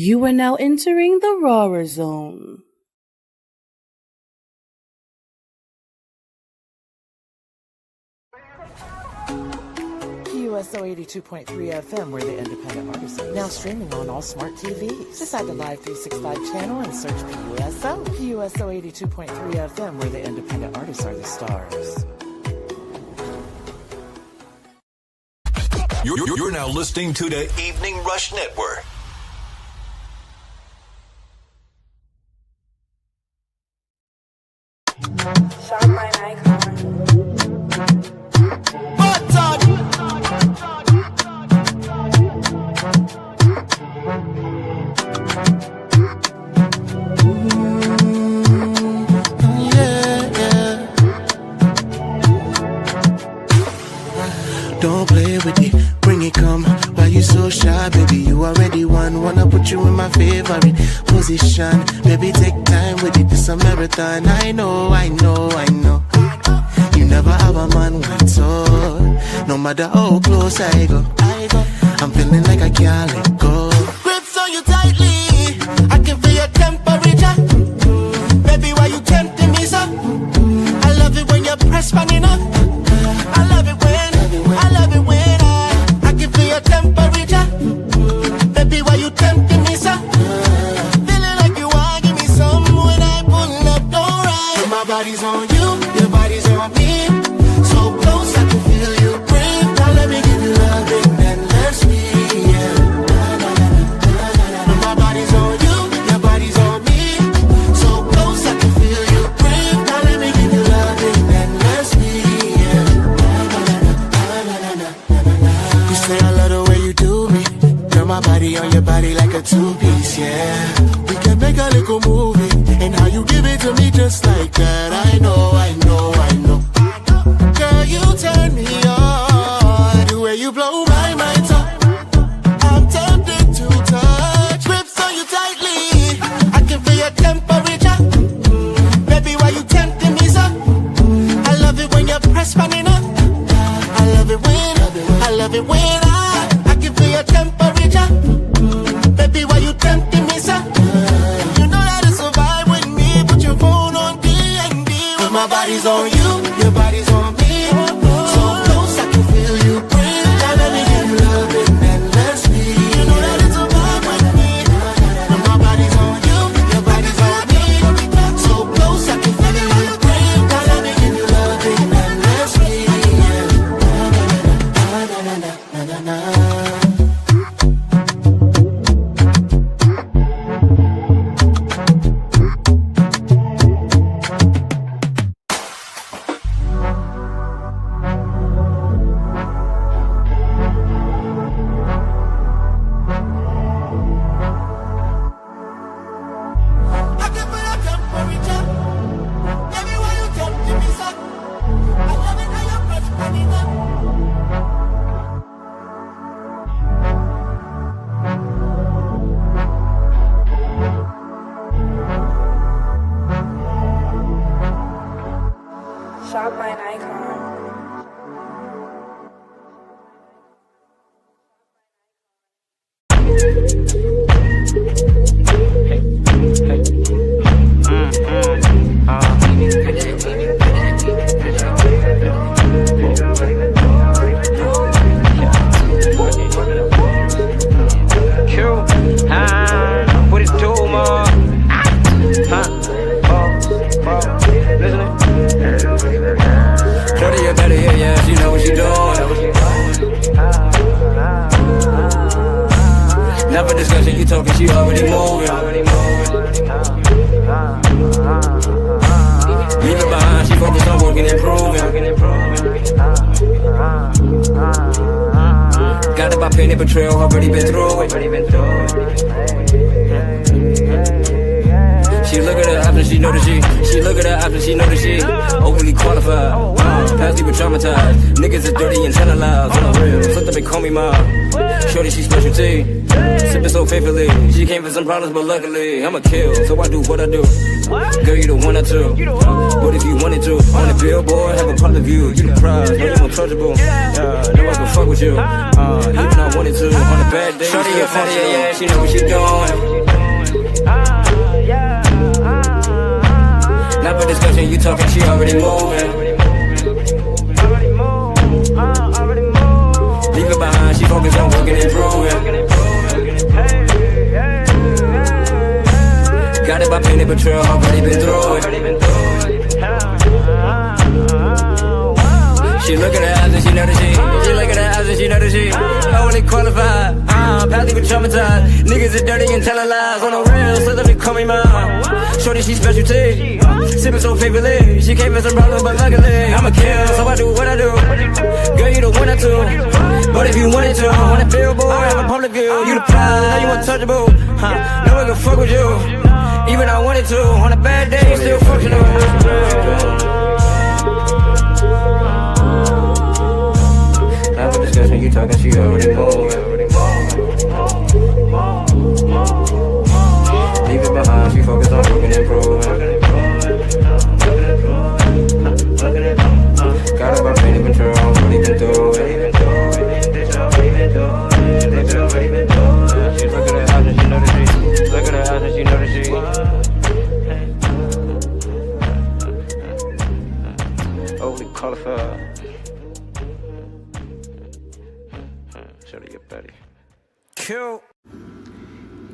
You are now entering the Rawrrzone. USO 82.3 FM, we're the independent artists. Now streaming on all smart TVs. Decide the Live 365 channel and search PUSO. PUSO 82.3 FM, where the independent artists are the stars. You're now listening to the Evening Rush Network. Shop my icon. Don't play with it, bring it, come. Why you so shy, baby? You already won. Wanna put you in my favorite position. Baby, take time with it, it's a marathon. I know. You never have a man went so. No matter how close I go, I'm feeling like I can't let go. Grips on you tightly, I can feel your temperature. Baby, why you tempting me so? I love it when you press me up. I love it when I can feel your temperature. Baby, why you tempting me so? Feeling like you want give me some when I pull up, don't ride. My body's on you, your body's on me. So close I can feel you breathe. Now let me give you loving and let's be, yeah. My body's on you, your body's on me. So close I can feel you breathe. Now let me give you loving and let's be, yeah. You say I love the way you do me. Girl, my body on your body like a two-piece, yeah. We can make a little movie. And how you give it to me just like that. I know. Girl, you turn me on. The way you blow my mind up, I'm tempted to touch. Grips on you tightly, I can feel your temperature. Baby, why you tempting me so? I love it when you press me up. I love it when I can feel your temperature. Baby, why you tempting me so? You know how to survive with me. Put your phone on D&D. When my body's on you, your body's on me. So close I can feel you breathe. Now let me give you loving and let's be. You know that it's a vibe with me. When my body's on you, your body's on me. So close I can feel you breathe. Now let me give you loving and let's be. Shop my icon. What it do, ma? Shorty, you better hear, yeah, she know what she doing. Never discussing, you talking, she already moving. Leave it behind, she focused on working and improving. Got it by pain and betrayal, already been through it. She look at her options, she know that she look at her options, she know that she overly qualified. Past people traumatized. Niggas is dirty and telling lies on the real. Something they call me mom. Shorty, she specialty. Sipping so faithfully. She came for some problems, but luckily I'ma kill. So I do what I do. Girl, you the one or two. What if you wanted to? On the billboard, have a public view. You the prize, no, you untouchable. No one can fuck with you. Even I wanted to. On a bad day, shorty, your fatty, yeah, she know what she doing. Not for discussion, you talking, she already moving. Leave it behind, she focused on working and improving. Got it by painted betrayal, already been through it. She look at her eyes and she know that she look at her eyes and she know that she only qualified. Past even traumatized. Niggas is dirty and telling lies on the real, so let me call me mom. Shorty, she specialty. Sipping so faithfully. She came for some problems, but luckily I'ma kill, so I do what I do. Girl, you the one or two. But if you wanted to, on a billboard, have a public view. You the prize, now you untouchable. No one can fuck with you. Even I wanted to, on a bad day, still functional. Not for discussion, you talking, she already moving. Leave it behind, she focused on working and improving. Got it by painting control, what he been through it. She look at her eyes and she know that she look at her eyes and she know that she overly qualified. Shut up, Betty. Kill.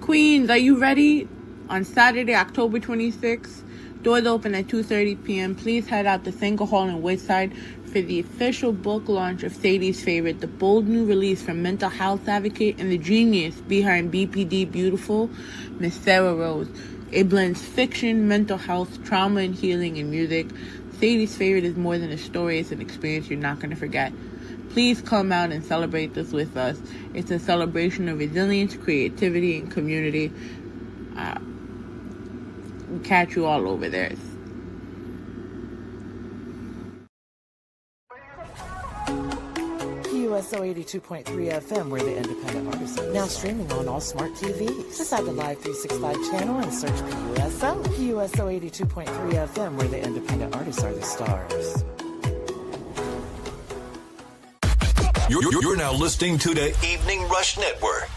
Queens, are you ready? On Saturday, October 26th, doors open at 2:30 p.m. Please head out to Single Hall in Woodside for the official book launch of Sadie's favorite, the bold new release from mental health advocate and the genius behind BPD Beautiful, Miss Sarah Rose. It blends fiction, mental health, trauma and healing, and music. Sadie's favorite is more than a story, it's an experience you're not going to forget. Please come out and celebrate this with us. It's a celebration of resilience, creativity, and community. We'll catch you all over there. USO 82.3 FM, we're the independent artists. Now streaming on all smart TVs. Just add the Live 365 channel and search PUSO. PUSO 82.3 FM, where the independent artists are the stars. You're now listening to the Evening Rush Network.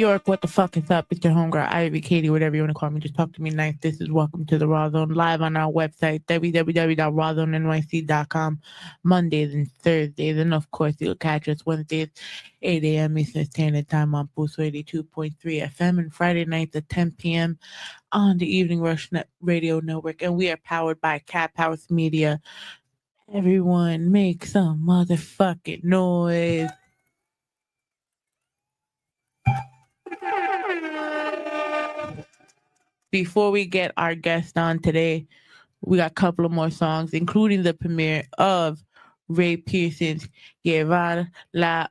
York, what the fuck is up? It's your homegirl, Ivy, Katie, whatever you want to call me. Just talk to me nice. This is Welcome to the Rawrrzone, live on our website, www.rawrzoneny.com, Mondays and Thursdays. And of course, you'll catch us Wednesdays, 8 a.m. Eastern Standard Time on Boost 82.3 FM, and Friday nights at 10 p.m. on the Evening Rush Radio Network. And we are powered by Cap House Media. Everyone make some motherfucking noise. Before we get our guest on today, we got a couple of more songs, including the premiere of Ray Pearson's Llevar la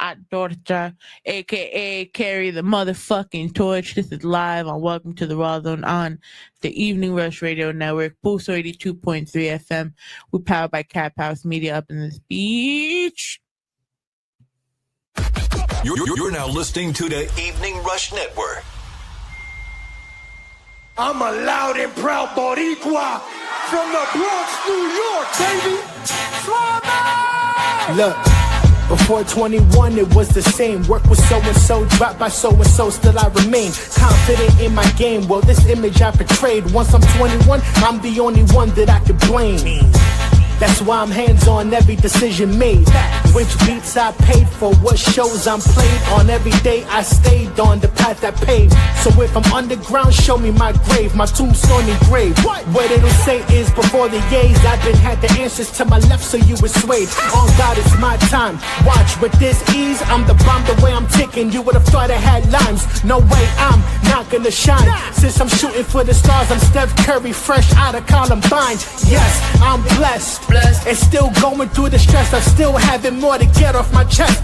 Antorcha, a.k.a. Carry the Motherfucking Torch. This is live on Welcome to the Rawrrzone on the Evening Rush Radio Network, Boost 82.3 FM. We're powered by Cap House Media up in this beach. You're now listening to the Evening Rush Network. I'm a loud and proud Boricua from the Bronx, New York, baby. Suave! Look, before 21, it was the same. Work with so-and-so, dropped by so-and-so, still I remain confident in my game. Well, this image I portrayed, once I'm 21, I'm the only one that I could blame. That's why I'm hands-on every decision made. Which beats I paid for, what shows I'm played on. Every day I stayed on the path I paved. So if I'm underground, show me my grave, my tombstone engraved. What it'll say is before the years, I've been had the answers to my left, so you were swayed. On God, it's my time. Watch with this ease, I'm the bomb the way I'm ticking. You would've thought I had lines. No way, I'm not gonna shine. Since I'm shooting for the stars, I'm Steph Curry, fresh out of Columbine. Yes, I'm blessed. And still going through the stress, I'm still having more to get off my chest.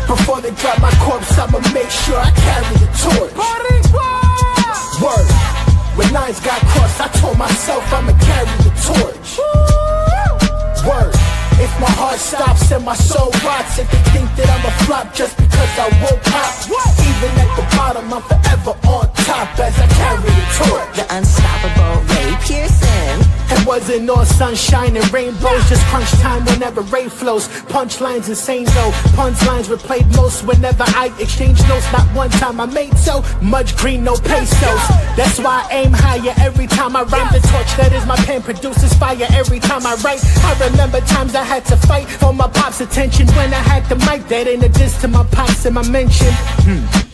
Before they drop my corpse, I'ma make sure I carry the torch. Word, when nines got crossed, I told myself I'ma carry the torch. Word, if my heart stops and my soul rots, if they think that I'm a flop just because I woke up, even at the bottom, I'm forever on top as I carry the torch. The unstoppable Ray Pearson. It wasn't all sunshine and rainbows, just crunch time whenever Ray flows. Punchlines insane though, punchlines were played most whenever I exchange notes. Not one time I made so much green, no pesos. That's why I aim higher every time I rhyme. The torch that is my pen produces fire every time I write. I remember times I had to fight for my pop's attention when I had the mic. That ain't a diss to my pops in my mention.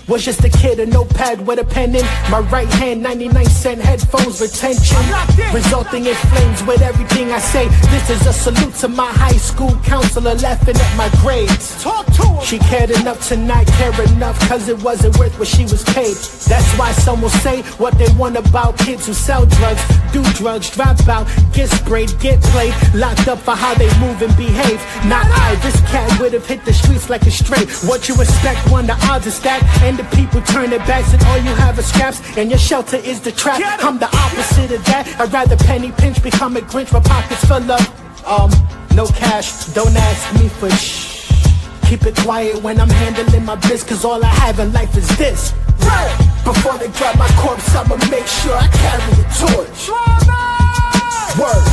Was just a kid, a notepad with a pen in my right hand, 99-cent headphones retention, resulting in flames with everything I say. This is a salute to my high school counselor laughing at my grades. Talk to her. She cared enough to not care enough, cause it wasn't worth what she was paid. That's why some will say what they want about kids who sell drugs, do drugs, drop out, get sprayed, get played, locked up for how they move and behave. Not I, this cat would've hit the streets like a stray. What you expect when the odds are stacked and the people turn their backs and all you have is scraps and your shelter is the trap. I'm the opposite of that. I'd rather penny pinch, become a Grinch with pockets full of no cash. Don't ask me for shh. Keep it quiet when I'm handling my biz, cause all I have in life is this. Before they drop my corpse, I'ma make sure I carry the torch. Word,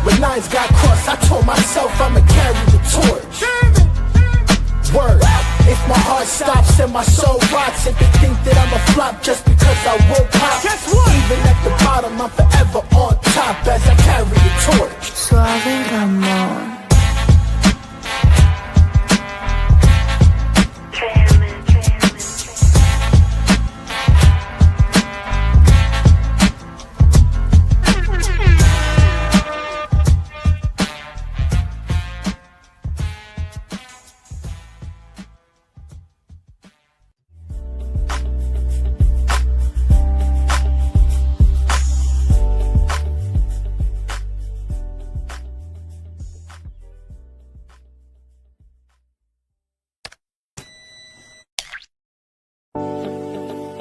when nines got crossed, I told myself I'ma carry the torch. Word, if my heart stops and my soul rots, if they think that I'm a flop just because I woke up, even at the bottom, I'm forever on top as I carry the torch. Suave Ramon.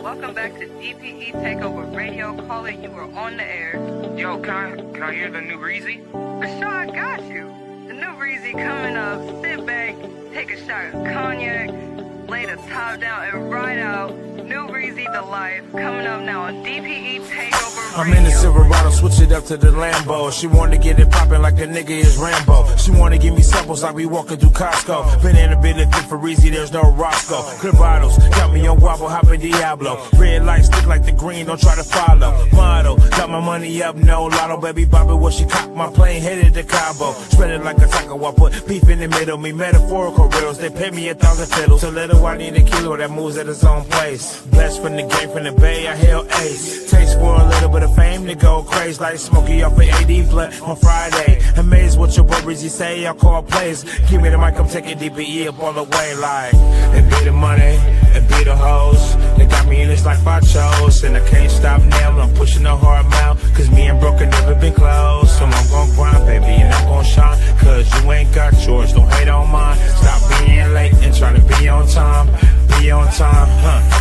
Welcome back to DPE Takeover Radio. Caller, you are on the air. Yo, can I hear the new Reezy? Rashad got you. The new Reezy coming up. Sit back, take a shot of cognac, lay the top down and ride out. New Reezy the Life coming up now on DPE Takeover Radio. I'm in the Silverado, switch it up to the Lambo. She wanna get it poppin' like a nigga is Rambo. She wanna give me samples like we walking through Costco. Been in a bit of thick for easy, there's no Roscoe. Clear bottles, got me on Wobble, hoppin' Diablo. Red lights stick like the green, don't try to follow. Model, got my money up, no lotto. Baby Bobby, what she cop, my plane headed to Cabo. Spread it like a taco, I put beef in the middle. Me metaphorical reels, they pay me 1,000 fiddles. So little I need a kilo that moves at its own place. Blessed from the game, from the bay, I hail ace. Taste for a little bit of fame to go crazy like Smokey off of AD Blood on Friday. Amazed what your boy Rizzy say, I call plays. Give me the mic, I'm taking DBE up all the way like. It be the money, it be the hoes. They got me in this life I chose. And I can't stop now, I'm pushing a hard mouth. Cause me and Brooke have never been close. So I'm gon' grind, baby, and I'm gon' shine. Cause you ain't got yours, don't hate on mine. Stop being late and try to be on time. Be on time,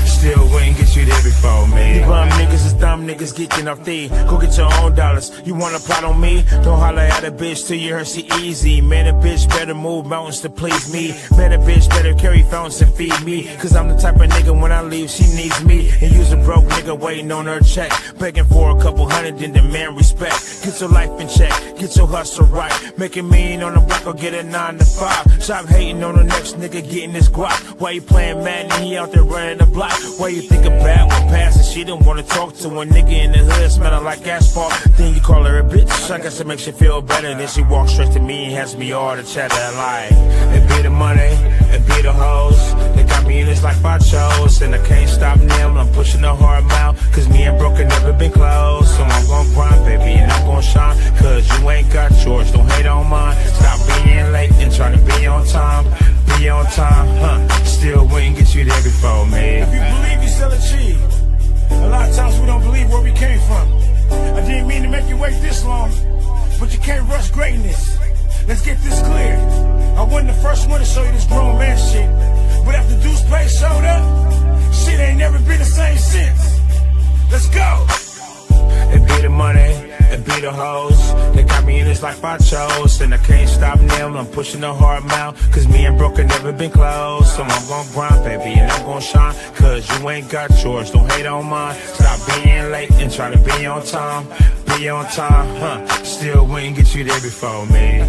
still wouldn't get you there before me. You bum niggas is dumb niggas geeking off thee. Go get your own dollars. You wanna plot on me? Don't holler at a bitch till you heard she easy. Man, a bitch better move mountains to please me. Man, a bitch better carry fountains and feed me. Cause I'm the type of nigga when I leave, she needs me. And use a broke nigga waiting on her check. Begging for a couple hundred and demand respect. Get your life in check, get your hustle right. Make it mean on the block or get a 9 to 5. Stop hating on the next nigga getting his guap. Why you playing mad and he out there running the block? Why you think about what passing? She don't wanna talk to a nigga in the hood smelling like asphalt. Then you call her a bitch, I guess it makes you feel better. Then she walks straight to me and has me all the chatter like. It be the money, it be the hoes. They got me in this life I chose. And I can't stop now, I'm pushing a hard mouth. Cause me and Brooke have never been close. So I'm gon' grind, baby, and I'm gon' shine. Cause you ain't got yours, don't hate on mine. Stop being late and try to be on time. Be on time, still wouldn't get you there before me. If you believe you still achieve. A lot of times we don't believe where we came from. I didn't mean to make you wait this long, but you can't rush greatness. Let's get this clear. I wasn't the first one to show you this grown man shit, but after Deuce Pay showed up, shit ain't never been the same since. Let's go. It be the money, it be the hoes. They got me in this life I chose. And I can't stop now, I'm pushing a hard mouth. Cause me and Brooke have never been close. So I'm gon' grind, baby, and I'm gon' shine. Cause you ain't got yours, don't hate on mine. Stop being late and try to be on time. Be on time, still wouldn't get you there before me.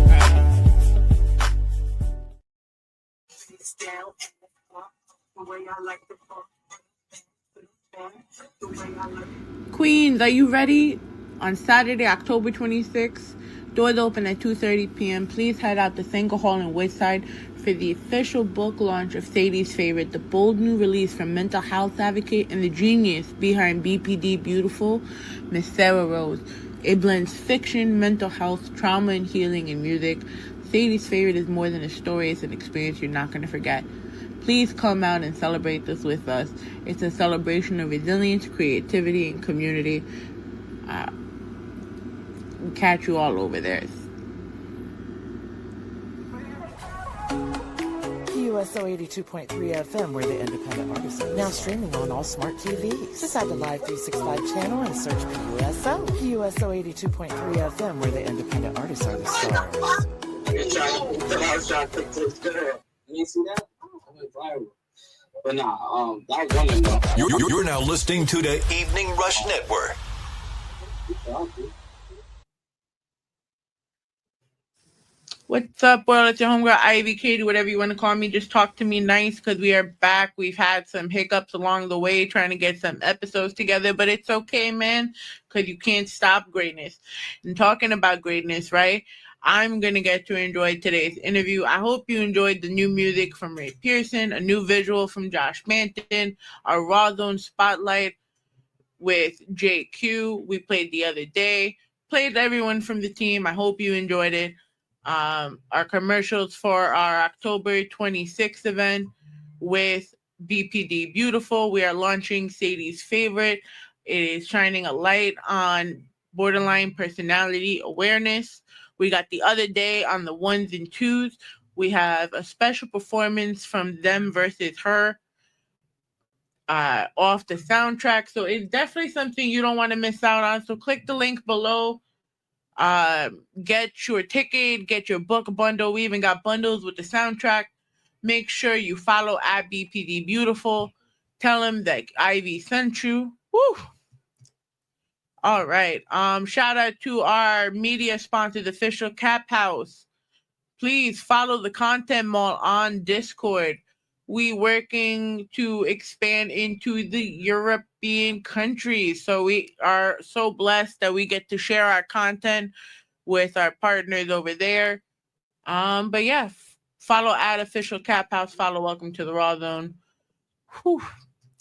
Queens, are you ready? On Saturday, October 26th, doors open at 2:30 p.m. Please head out to Single Hall in Woodside for the official book launch of Sadie's favorite, the bold new release from mental health advocate and the genius behind BPD Beautiful, Miss Sarah Rose. It blends fiction, mental health, trauma and healing, and music. Sadie's favorite is more than a story, it's an experience you're not going to forget. Please come out and celebrate this with us. It's a celebration of resilience, creativity, and community. We'll catch you all over there. PUSO 82.3 FM, where the independent artists are. Now streaming on all smart TVs. Decide the Live 365 channel and search PUSO. PUSO 82.3 FM, where the independent artists are the stars. You see that? Viral. But nah, that was one of them. You're now listening to the Evening Rush Network. What's up, world? It's your homegirl, Ivy, Katie, whatever you want to call me. Just talk to me nice because we are back. We've had some hiccups along the way trying to get some episodes together, but it's okay, man, because you can't stop greatness. And talking about greatness, right? I'm going to get to enjoy today's interview. I hope you enjoyed the new music from Ray Pearson, a new visual from Josh Manton, our Rawrrzone spotlight with JQ. We played the other day. Played everyone from the team. I hope you enjoyed it. Our commercials for our October 26th event with BPD Beautiful. We are launching Sadie's favorite. It is shining a light on borderline personality awareness. We got the other day on the ones and twos. We have a special performance from Them versus Her off the soundtrack. So it's definitely something you don't want to miss out on. So click the link below. Get your ticket, get your book bundle. We even got bundles with the soundtrack. Make sure you follow at BPD Beautiful. Tell them that Ivy sent you. Woo! All right. Shout out to our media sponsor, the Official Cap House. Please follow the Content Mall on Discord. We working to expand into the European countries. So we are so blessed that we get to share our content with our partners over there. But yeah, follow at Official Cap House. Follow Welcome to the Rawrrzone. Whew.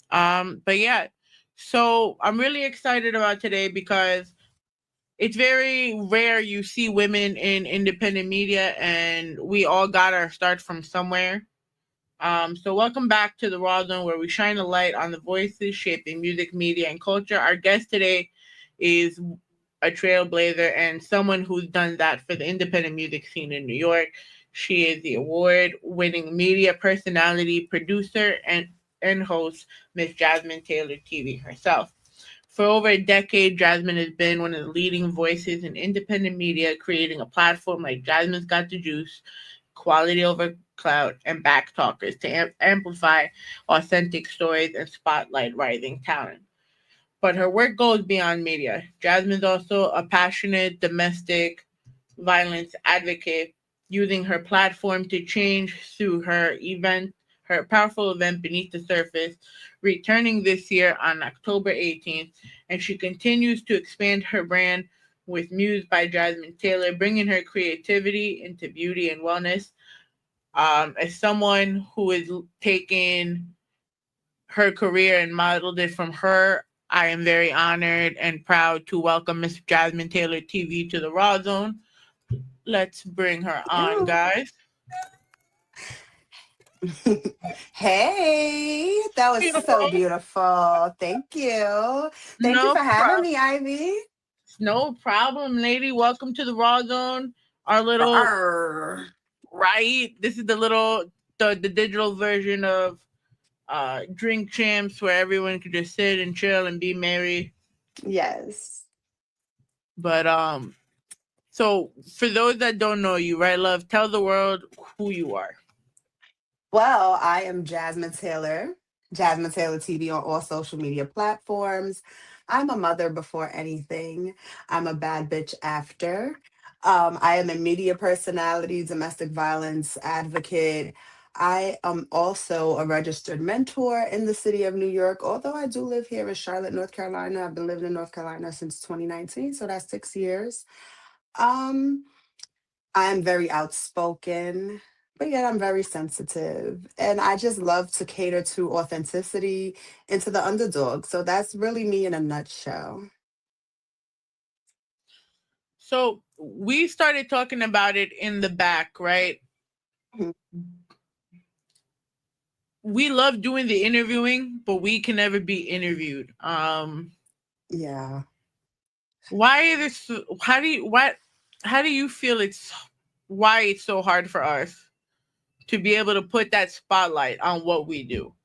But yeah, so I'm really excited about today because it's very rare you see women in independent media, and we all got our start from somewhere. So welcome back to the Rawrrzone, where we shine a light on the voices shaping music, media, and culture. Our guest today is a trailblazer and someone who's done that for the independent music scene in New York. She is the award-winning media personality, producer, and host, Miss Jasmine Taylor TV herself. For over a decade, Jasmine has been one of the leading voices in independent media, creating a platform like Jasmine's Got the Juice, Quality Over Clout, and BACH Talkers to amplify authentic stories and spotlight rising talent. But her work goes beyond media. Jasmine's also a passionate domestic violence advocate, using her platform to change through her powerful event Beneath the Surface, returning this year on October 18th. And she continues to expand her brand with Muse by Jasmine Taylor, bringing her creativity into beauty and wellness. As someone who is taking her career and modeled it from her, I am very honored and proud to welcome Miss Jasmine Taylor TV to the Rawrrzone. Let's bring her on, guys. Hey, that was so beautiful. Thank you. Thank you for having me, Ivy. No problem, lady. Welcome to the Rawrrzone. Our little right. This is the digital version of Drink Champs, where everyone could just sit and chill and be merry. Yes. But so for those that don't know you, right, love, tell the world who you are. Well, I am Jasmine Taylor TV on all social media platforms. I'm a mother before anything. I'm a bad bitch after. I am a media personality, domestic violence advocate. I am also a registered mentor in the city of New York, although I do live here in Charlotte, North Carolina. I've been living in North Carolina since 2019, so that's 6 years. I am very outspoken, but yet I'm very sensitive. And I just love to cater to authenticity and to the underdog. So that's really me in a nutshell. So we started talking about it in the back, right? Mhm. We love doing the interviewing, but we can never be interviewed. Yeah. Why is this? How do you feel why it's so hard for us to be able to put that spotlight on what we do?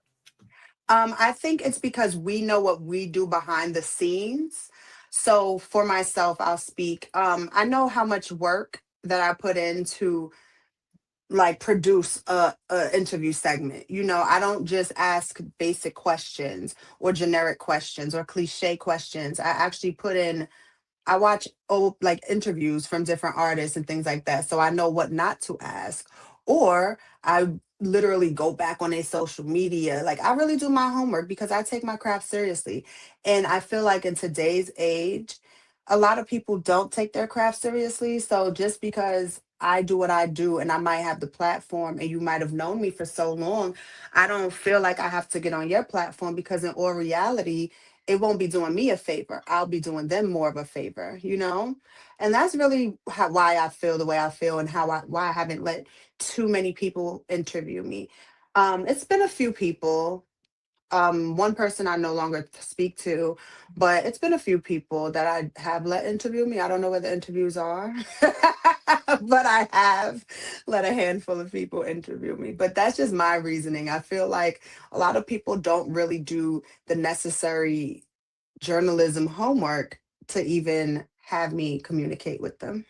I think it's because we know what we do behind the scenes. So for myself, I'll speak. I know how much work that I put into like produce a interview segment. You know, I don't just ask basic questions or generic questions or cliche questions. I actually put in, I watch old like interviews from different artists and things like that. So I know what not to ask. Or I literally go back on their social media. Like I really do my homework because I take my craft seriously. And I feel like in today's age, a lot of people don't take their craft seriously. So just because I do what I do and I might have the platform and you might have known me for so long, I don't feel like I have to get on your platform because in all reality, it won't be doing me a favor. I'll be doing them more of a favor, you know? And that's really why I feel the way I feel and why I haven't let too many people interview me. It's been a few people. One person I no longer speak to, but it's been a few people that I have let interview me. I don't know where the interviews are, but I have let a handful of people interview me. But that's just my reasoning. I feel like a lot of people don't really do the necessary journalism homework to even have me communicate with them.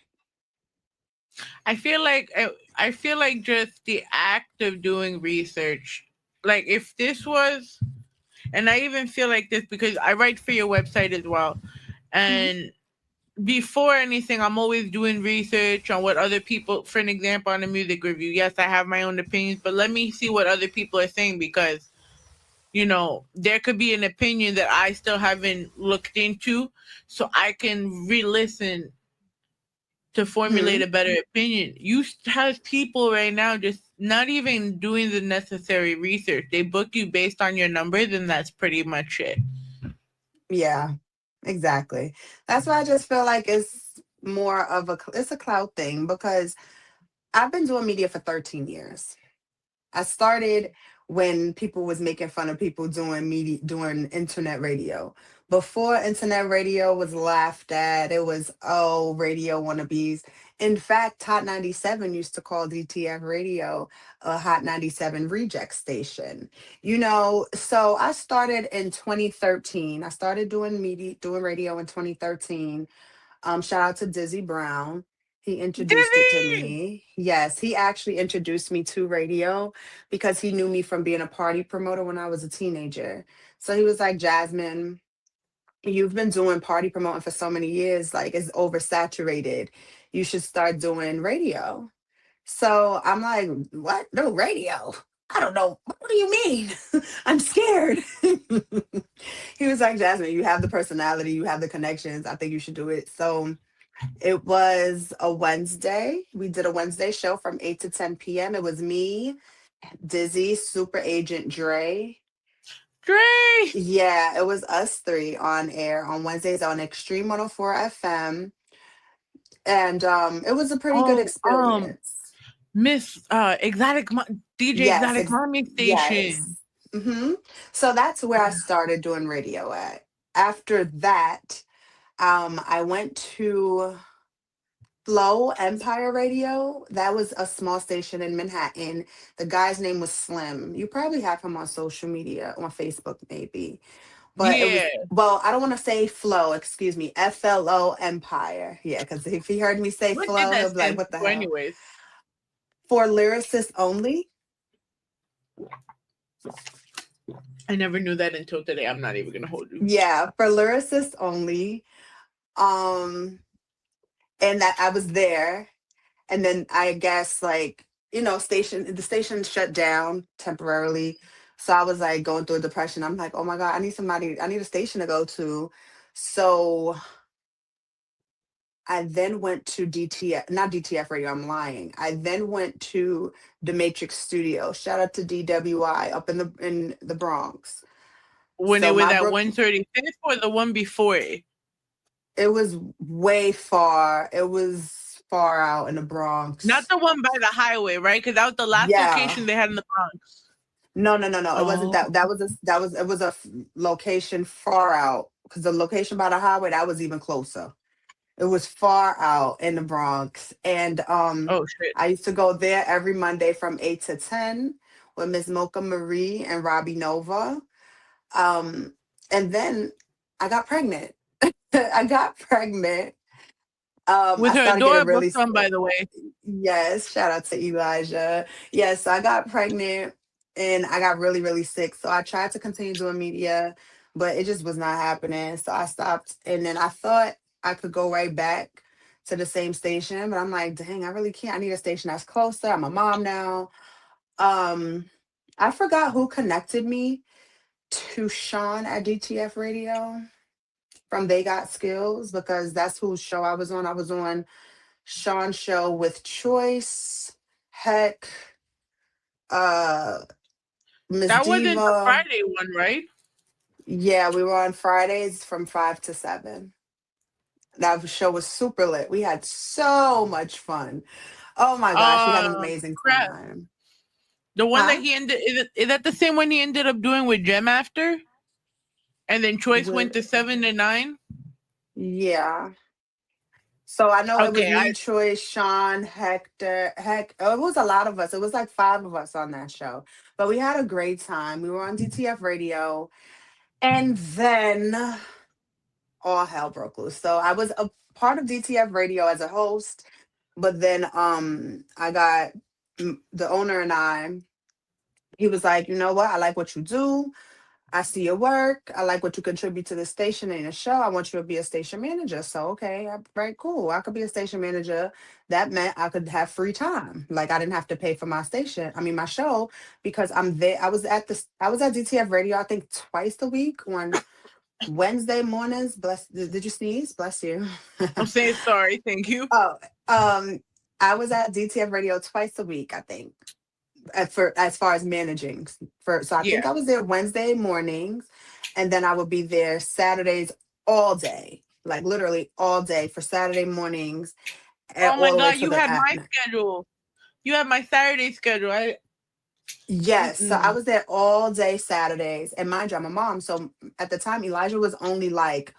I feel like just the act of doing research, like if this was, and I even feel like this because I write for your website as well. And before anything, I'm always doing research on what other people, for an example, on a music review. Yes, I have my own opinions, but let me see what other people are saying, because, you know, there could be an opinion that I still haven't looked into, so I can re-listen to formulate a better opinion. You have people right now just not even doing the necessary research. They book you based on your numbers, and that's pretty much it. Yeah, exactly. That's why I just feel like it's more of it's a clout thing, because I've been doing media for 13 years. I started when people was making fun of people doing media, doing internet radio. Before internet radio was laughed at, it was, oh, radio wannabes. In fact, Hot 97 used to call DTF radio a Hot 97 reject station. You know, so I started in 2013. I started doing media, doing radio in 2013. Shout out to Dizzy Brown. He introduced it to Dizzy! me. Yes, he actually introduced me to radio because he knew me from being a party promoter when I was a teenager. So he was like, Jasmine, you've been doing party promoting for so many years, like it's oversaturated. You should start doing radio. So I'm like, what? No radio. I don't know. What do you mean? I'm scared. He was like, Jasmine, you have the personality, you have the connections. I think you should do it. So it was a Wednesday. We did a Wednesday show from 8 to 10 p.m. It was me, Dizzy, Super Agent Dre. Yeah, it was us three on air on Wednesdays on Extreme 104 FM. And it was a pretty good experience. Miss DJ Yes, Exotic Mommy yes. Station. So that's where I started doing radio at. After that, I went to Flow Empire Radio. That was a small station in Manhattan. The guy's name was Slim. You probably have him on social media, on Facebook maybe. But it was, Yeah. well, I don't want to say Flow, excuse me, FLO Empire. Yeah, because if he heard me say What did Flow, that he'll be like, stand what the for hell? anyways? For lyricists only. I never knew that until today. I'm not even gonna hold you. Yeah, for lyricists only. And that I was there, and then I guess, like, you know, the station shut down temporarily. So I was like going through a depression. I'm like, oh my God, I need a station to go to. So I then went to DTF, not DTF radio, I'm lying. I then went to the Matrix Studio. Shout out to DWI up in the Bronx. When So it was my at Brook, 135th or the one before it? it was way far. It was far out in the Not Bronx. the one by the highway, right? Because that was the last Yeah. location they had in the Bronx. No. It wasn't that. Oh. It was a location far out, because the location by the highway, that was even closer. It was far out in the Bronx. And Oh shit. I used to go there every Monday from 8 to 10 with Miss Mocha Marie and Robbie Nova. And then I got pregnant. I got pregnant. With I her started getting adorable really son, by the way. Yes, shout out to Elijah. Yes, I got pregnant and I got really, really sick. So I tried to continue doing media, but it just was not happening. So I stopped. And then I thought I could go right back to the same station, but I'm like, dang, I really can't. I need a station that's closer. I'm a mom now. I forgot who connected me to Sean at DTF Radio from They Got Skills, because that's whose show I was on. I was on Sean's show with Choice, Heck, Miss That wasn't the Diva. Friday one, right? Yeah, we were on Fridays from 5 to 7. That show was super lit. We had so much fun. Oh my gosh, we had an amazing Crap. time. The one that he ended, is that the same one he ended up doing with Gem after? And then Choice went to 7 to 9? Yeah. So I know it was me, Choice, Sean, Hector, it was a lot of us. It was like 5 of us on that show. But we had a great time. We were on DTF Radio. And then all hell broke loose. So I was a part of DTF Radio as a host. But then I got the owner, and he was like, you know what? I like what you do. I see your work. I like what you contribute to the station and the show. I want you to be a station manager. So, okay, right, cool. I could be a station manager. That meant I could have free time. Like I didn't have to pay for my station. I mean, my show because I'm there. I was at DTF Radio, I think twice a week on Wednesday mornings. Bless. Did you sneeze? Bless you. I'm saying sorry. Thank you. Oh, I was at DTF Radio twice a week, I think for as far as managing so I think Yeah. I was there Wednesday mornings and then I would be there Saturdays all day, like literally all day for Saturday mornings and Oh my all the way God, to you the had my afternoon. schedule. You had my Saturday schedule. Yes, so I Mm-mm. was there all day Saturdays, and mind you, I'm a mom, so at the time Elijah was only like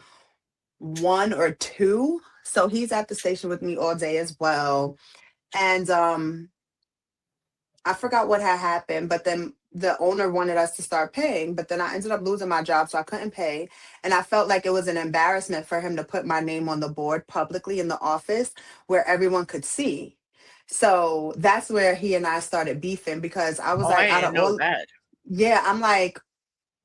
1 or 2, so he's at the station with me all day as well. And I forgot what had happened, but then the owner wanted us to start paying, but then I ended up losing my job, so I couldn't pay. And I felt like it was an embarrassment for him to put my name on the board publicly in the office where everyone could see. So that's where he and I started beefing because I was Oh, I like, out didn't of know all, that. yeah, I'm like,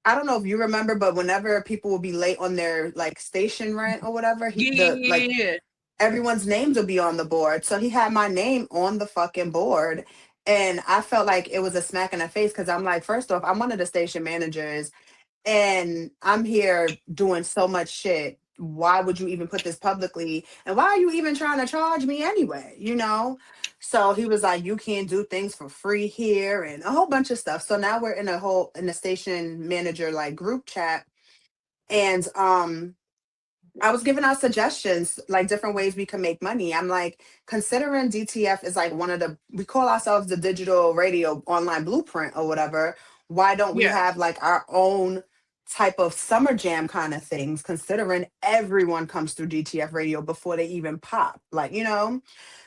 I don't know if you remember, but whenever people will be late on their like station rent or whatever, Yeah, yeah, yeah, yeah. everyone's names will be on the board. So he had my name on the fucking board. And I felt like it was a smack in the face because I'm like, first off, I'm one of the station managers and I'm here doing so much shit. Why would you even put this publicly? And why are you even trying to charge me anyway? So he was like, you can't do things for free here and a whole bunch of stuff. So now we're in the station manager like group chat. And I was giving out suggestions, like different ways we can make money. I'm like, considering DTF is like we call ourselves the digital radio online blueprint or whatever. Why don't we Yeah. have like our own type of summer jam kind of things, considering everyone comes through DTF radio before they even pop,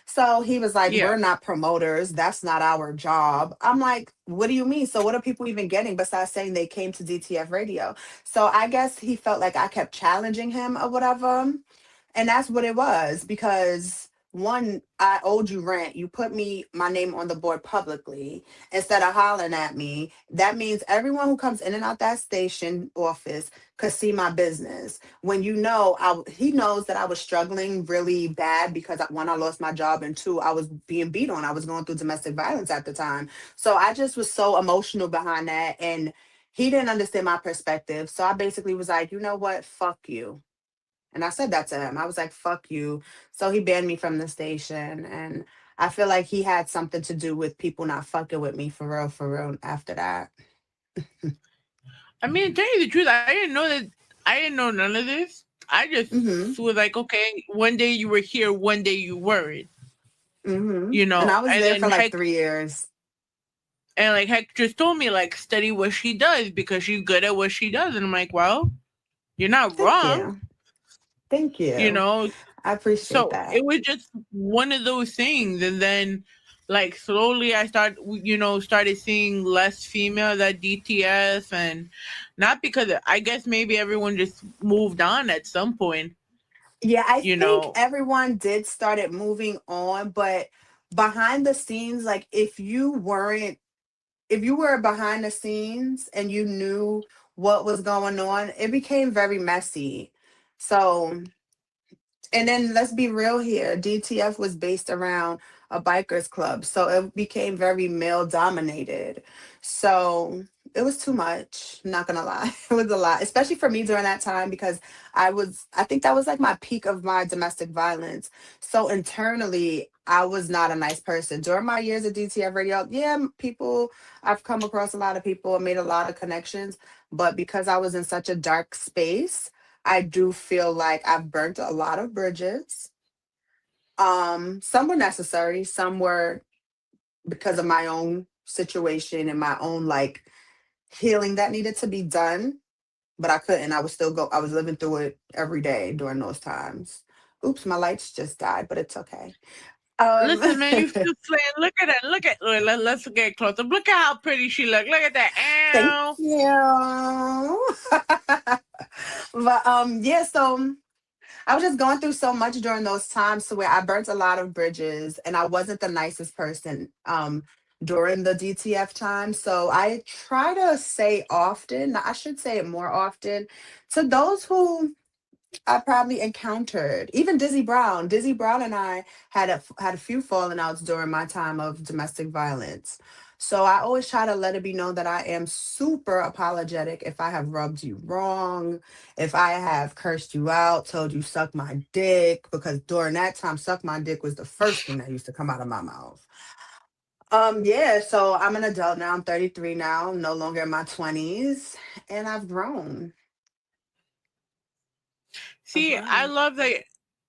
So he was like, Yeah. we're not promoters. That's not our job. I'm like, what do you mean? So what are people even getting besides saying they came to DTF radio? So I guess he felt like I kept challenging him or whatever. And that's what it was because one, I owed you rent. You put my name on the board publicly instead of hollering at me. That means everyone who comes in and out that station office could see my business. When he knows that I was struggling really bad because one, I lost my job, and two, I was being beat on. I was going through domestic violence at the time. So I just was so emotional behind that. And he didn't understand my perspective. So I basically was like, you know what? Fuck you. And I said that to him. I was like, fuck you. So he banned me from the station. And I feel like he had something to do with people not fucking with me for real after that. I mean, to tell you the truth, I didn't know that. I didn't know none of this. I just Mm-hmm. was like, okay, one day you were here, one day you weren't. Mm-hmm. And I was And there then for like 3 years. And like Heck just told me, like, study what she does because she's good at what she does. And I'm like, well, you're not Thank wrong. you. Thank you. I appreciate So that. it was just one of those things. And then like slowly I started seeing less females at DTS, and not because I guess maybe everyone just moved on at some point. Yeah, I think everyone did started moving on, but behind the scenes, like if you were behind the scenes and you knew what was going on, it became very messy. So, and then let's be real here, DTF was based around a bikers club, so it became very male dominated. So it was too much, not gonna lie. It was a lot, especially for me during that time because I think that was like my peak of my domestic violence. So internally, I was not a nice person. During my years at DTF radio, yeah, I've come across a lot of people and made a lot of connections, but because I was in such a dark space, I do feel like I've burnt a lot of bridges. Some were necessary, some were because of my own situation and my own like healing that needed to be done, but I couldn't. I was living through it every day during those times. Oops, my lights just died, but it's okay. Listen, man, you still slaying. Look at that. Let's get closer. Look at how pretty she look. Look at that. Thank Ow. you. But yeah, so I was just going through so much during those times to where I burnt a lot of bridges and I wasn't the nicest person. during the DTF time. So I try to say often, I should say it more often, to those who I probably encountered. Even Dizzy Brown. Dizzy Brown and I had a few falling outs during my time of domestic violence. So I always try to let it be known that I am super apologetic if I have rubbed you wrong, if I have cursed you out, told you suck my dick, because during that time, suck my dick was the first thing that used to come out of my mouth. Yeah, so I'm an adult now. I'm 33 now, no longer in my 20s, and I've grown. I've See, I grown. love that.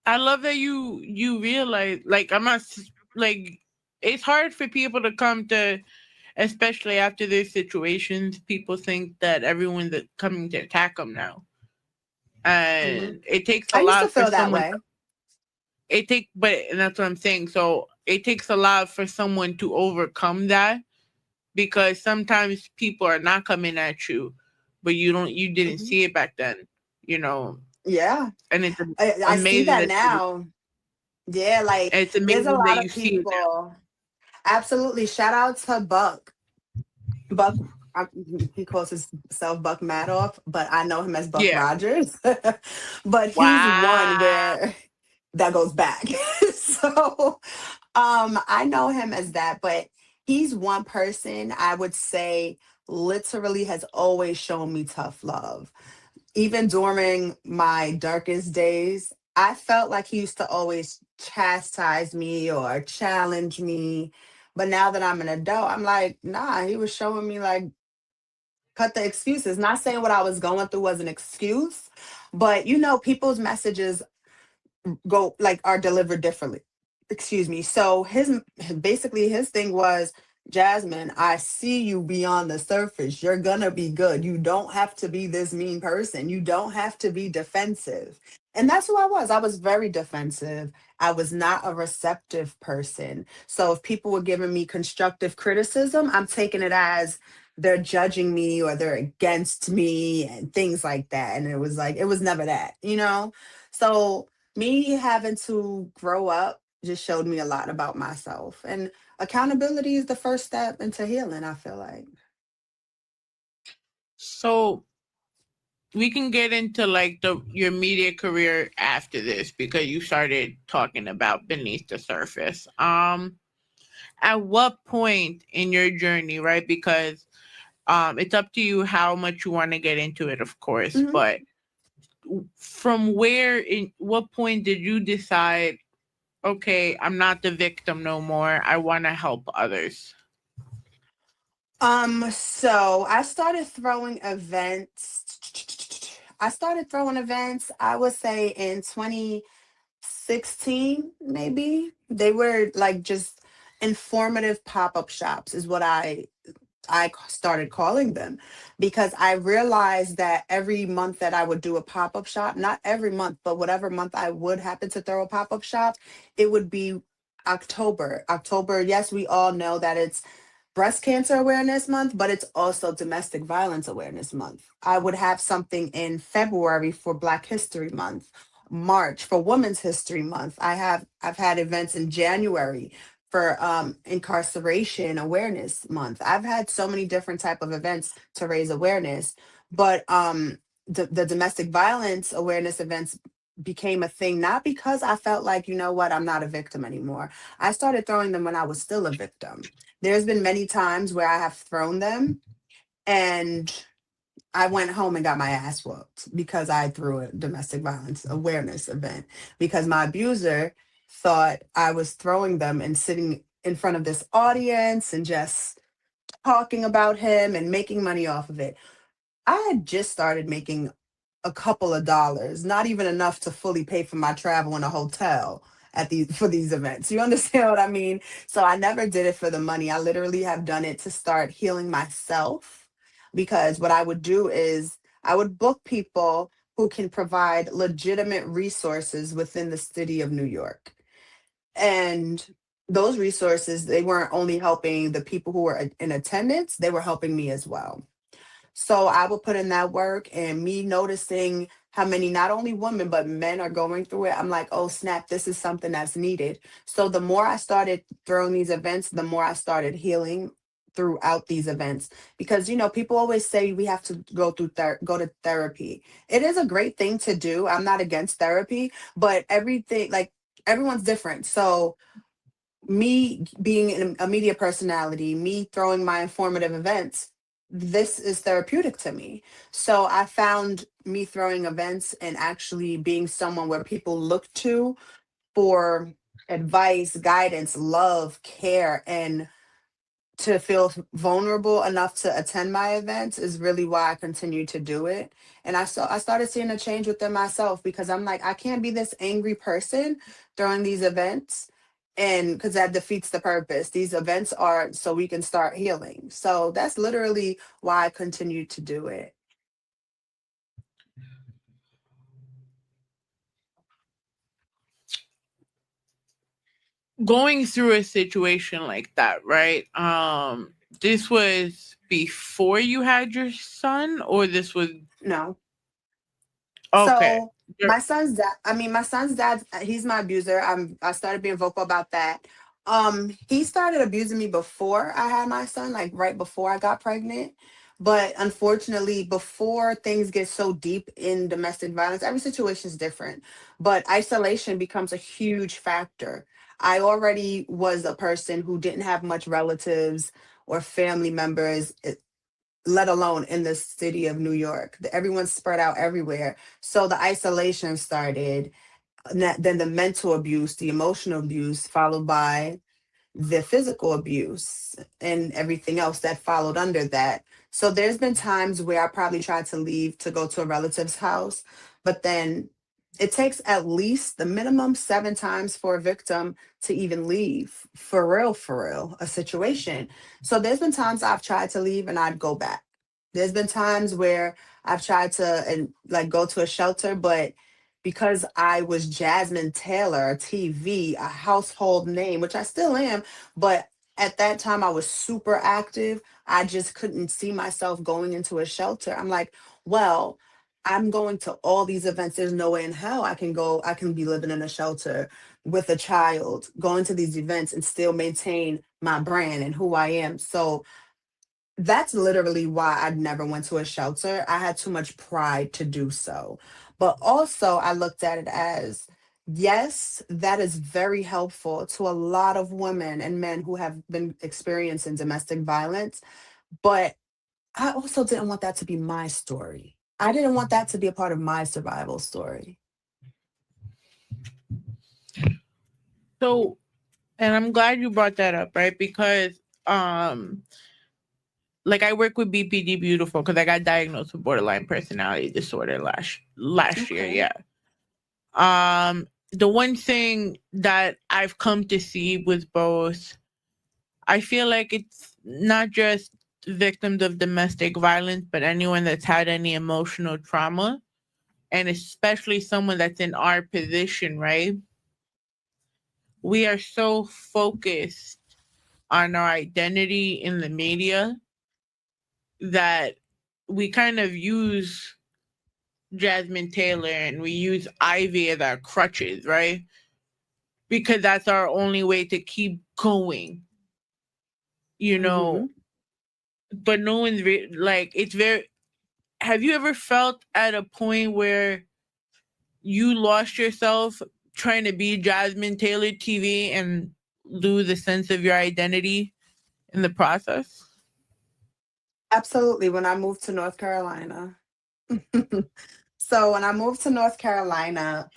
I love that you realize, like, I'm not like, it's hard for people to come to, especially after these situations. People think that everyone's coming to attack them now, Hmm. and it takes a I used to lot for feel that someone. way. But and that's what I'm saying. So it takes a lot for someone to overcome that, because sometimes people are not coming at you, but you didn't Hmm. see it back then, you know. Yeah, And it's I see amazing that that now. Yeah, like it's there's a amazing that lot you of see it now. people. Absolutely. Shout out to Buck. Buck, I, he calls himself Buck Madoff, but I know him as Buck Yeah. Rogers. But he's one Wow. where that goes back. So I know him as that, but he's one person I would say literally has always shown me tough love. Even during my darkest days, I felt like he used to always chastise me or challenge me. But now that I'm an adult, I'm like, nah, he was showing me like, cut the excuses. Not saying what I was going through was an excuse, but people's messages go like are delivered differently. Excuse me. So his thing was, Jasmine, I see you beyond the surface. You're gonna be good. You don't have to be this mean person. You don't have to be defensive. And that's who I was. I was very defensive. I was not a receptive person. So if people were giving me constructive criticism, I'm taking it as they're judging me or they're against me and things like that. And it was like, it was never that. So me having to grow up just showed me a lot about myself. And accountability is the first step into healing, I feel like. So we can get into like your media career after this, because you started talking about beneath the surface. At what point in your journey, right? Because it's up to you how much you want to get into it, of course, Mhm. but from where, in what point did you decide, okay, I'm not the victim no more, I want to help others? So I started throwing events. I would say in 2016, maybe. They were like just informative pop-up shops is what started calling them, because I realized that every month that I would do a pop up shop, not every month, but whatever month I would happen to throw a pop up shop, it would be October. October, yes, we all know that it's Breast Cancer Awareness Month, but it's also Domestic Violence Awareness Month. I would have something in February for Black History Month, March for Women's History Month. I've had events in January for Incarceration Awareness Month. I've had so many different type of events to raise awareness, but the domestic violence awareness events became a thing not because I felt like, you know what, I'm not a victim anymore. I started throwing them when I was still a victim. There's been many times where I have thrown them and I went home and got my ass whooped because I threw a domestic violence awareness event, because my abuser thought I was throwing them and sitting in front of this audience and just talking about him and making money off of it. I had just started making a couple of dollars, not even enough to fully pay for my travel in a hotel for these events. You understand what I mean? So I never did it for the money. I literally have done it to start healing myself, because what I would do is I would book people who can provide legitimate resources within the city of New York. And those resources, they weren't only helping the people who were in attendance, they were helping me as well. So I would put in that work, and me noticing how many not only women but men are going through it, I'm like, oh snap, this is something that's needed. So the more I started throwing these events, the more I started healing throughout these events. Because people always say we have to go to therapy. It is a great thing to do. I'm not against therapy, but everything, like, everyone's different. So me being a media personality, me throwing my informative events, this is therapeutic to me. So I found me throwing events and actually being someone where people look to for advice, guidance, love, care, and to feel vulnerable enough to attend my events is really why I continue to do it. And I started seeing a change within myself, because I'm like, I can't be this angry person throwing these events, and because that defeats the purpose. These events are so we can start healing. So that's literally why I continue to do it. Going through a situation like that, right? This was before you had your son, or this was No. okay? So my son's dad, he's my abuser. I started being vocal about that. He started abusing me before I had my son, like right before I got pregnant. But unfortunately, before things get so deep in domestic violence, every situation is different. But isolation becomes a huge factor. I already was a person who didn't have much relatives or family members, let alone in the city of New York. Everyone's spread out everywhere. So the isolation started, then the mental abuse, the emotional abuse, followed by the physical abuse and everything else that followed under that. So there's been times where I probably tried to leave to go to a relative's house, but then it takes at least the minimum 7 times for a victim to even leave for real, a situation. So there's been times I've tried to leave and I'd go back. There's been times where I've tried to and like go to a shelter, but because I was Jasmine Taylor TV, a household name, which I still am, but at that time I was super active. I just couldn't see myself going into a shelter. I'm like, well, I'm going to all these events. There's no way in hell I can go, I can be living in a shelter with a child, going to these events and still maintain my brand and who I am. So that's literally why I never went to a shelter. I had too much pride to do so. But also, I looked at it as, yes, that is very helpful to a lot of women and men who have been experiencing domestic violence. But I also didn't want that to be my story. I didn't want that to be a part of my survival story. So, and I'm glad you brought that up, right? Because like I work with BPD Beautiful because I got diagnosed with borderline personality disorder last year. Yeah. The one thing that I've come to see with both, I feel like it's not just victims of domestic violence, but anyone that's had any emotional trauma, and especially someone that's in our position, right? We are so focused on our identity in the media that we kind of use Jasmine Taylor and we use Ivy as our crutches, right? Because that's our only way to keep going, But no one's like, it's very. Have you ever felt at a point where you lost yourself trying to be Jasmine Taylor TV and lose a sense of your identity in the process? Absolutely. When I moved to North Carolina. So when I moved to North Carolina,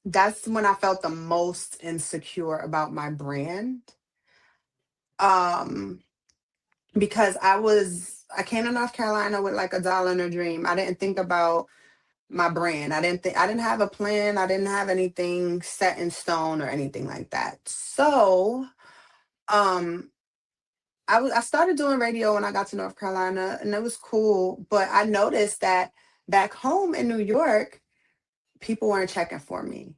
that's when I felt the most insecure about my brand. Because I came to North Carolina with like a dollar and a dream. I didn't think about my brand. I didn't have a plan. I didn't have anything set in stone or anything like that. So, um, I started doing radio when I got to North Carolina, and it was cool. But I noticed that back home in New York, people weren't checking for me.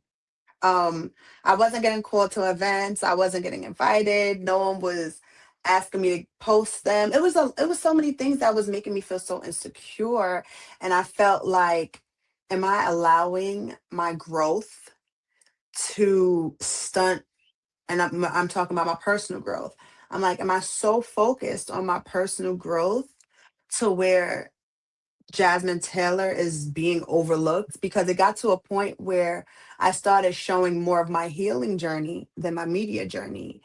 I wasn't getting called to events. I wasn't getting invited. No one was asking me to post them. It was so many things that was making me feel so insecure, and I felt like am I allowing my growth to stunt? And I'm talking about my personal growth. I'm like, am I so focused on my personal growth to where Jasmine Taylor is being overlooked? Because it got to a point where I started showing more of my healing journey than my media journey.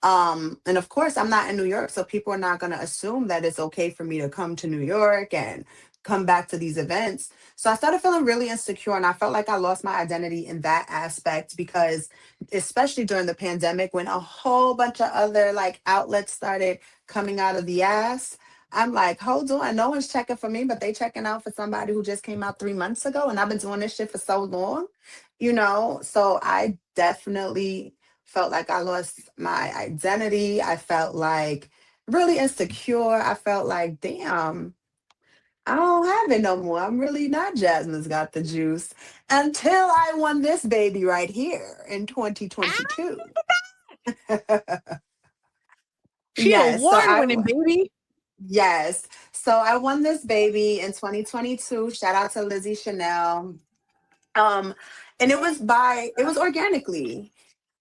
And of course, I'm not in New York, so people are not going to assume that it's okay for me to come to New York and come back to these events. So I started feeling really insecure, and I felt like I lost my identity in that aspect because, especially during the pandemic, when a whole bunch of other like outlets started coming out of the ass, I'm like, hold on, no one's checking for me, but they checking out for somebody who just came out 3 months ago, and I've been doing this shit for so long, you know? So I definitely felt like I lost my identity. I felt like really insecure. I felt like, damn, I don't have it no more. I'm really not Jasmine's got the juice until I won this baby right here in 2022. She Yes. So award winning, baby. yes. So I won this baby in 2022. Shout out to Lizzie Chanel. And it was organically.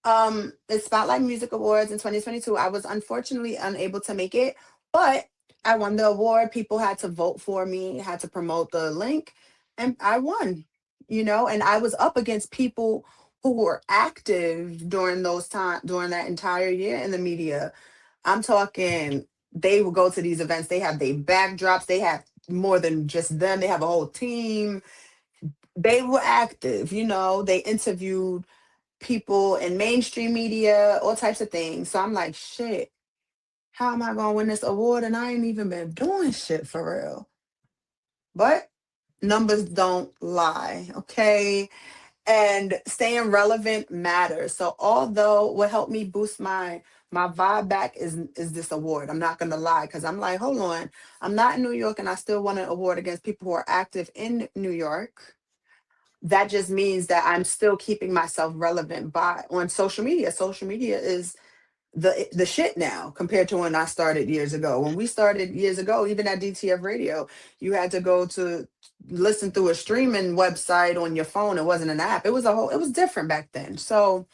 It's Spotlight Music Awards in 2022. I was unfortunately unable to make it, but I won the award. People had to vote for me, had to promote the link, and I won. You know, and I was up against people who were active during that entire year in the media. I'm talking, they will go to these events, they have their backdrops, they have more than just them, they have a whole team. They were active, you know, they interviewed people in mainstream media, all types of things. So I'm like, shit, how am I gonna win this award? And I ain't even been doing shit for real. But numbers don't lie, okay? And staying relevant matters. So although what helped me boost my vibe back is this award. I'm not gonna lie, because I'm like, hold on, I'm not in New York and I still won an award against people who are active in New York. That just means that I'm still keeping myself relevant by on social media. Social media is the shit now compared to when I started years ago. When we started years ago, even at DTF Radio, you had to go to listen through a streaming website on your phone. It wasn't an app. It was different back then. So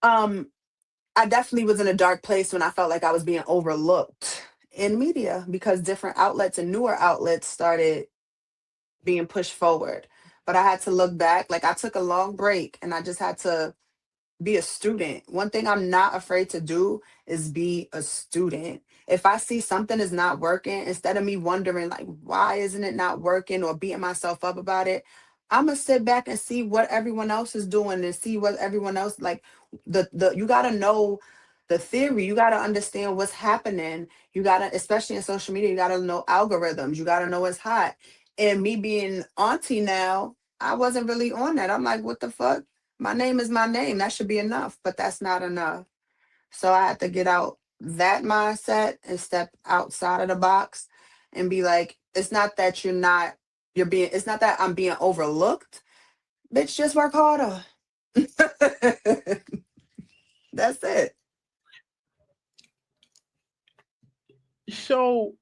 um I definitely was in a dark place when I felt like I was being overlooked in media because different outlets and newer outlets started being pushed forward. But I had to look back. Like I took a long break and I just had to be a student. One thing I'm not afraid to do is be a student. If I see something is not working, instead of me wondering like why isn't it not working or beating myself up about it, I'm gonna sit back and see what everyone else is doing and see what everyone else like the you gotta know the theory, you gotta understand what's happening. You gotta, especially in social media, you gotta know algorithms, you gotta know what's hot. And me being auntie now, I wasn't really on that. I'm like, what the fuck? My name is my name. That should be enough, but that's not enough. So I had to get out that mindset and step outside of the box and be like, it's not that it's not that I'm being overlooked. Bitch, just work harder. That's it. So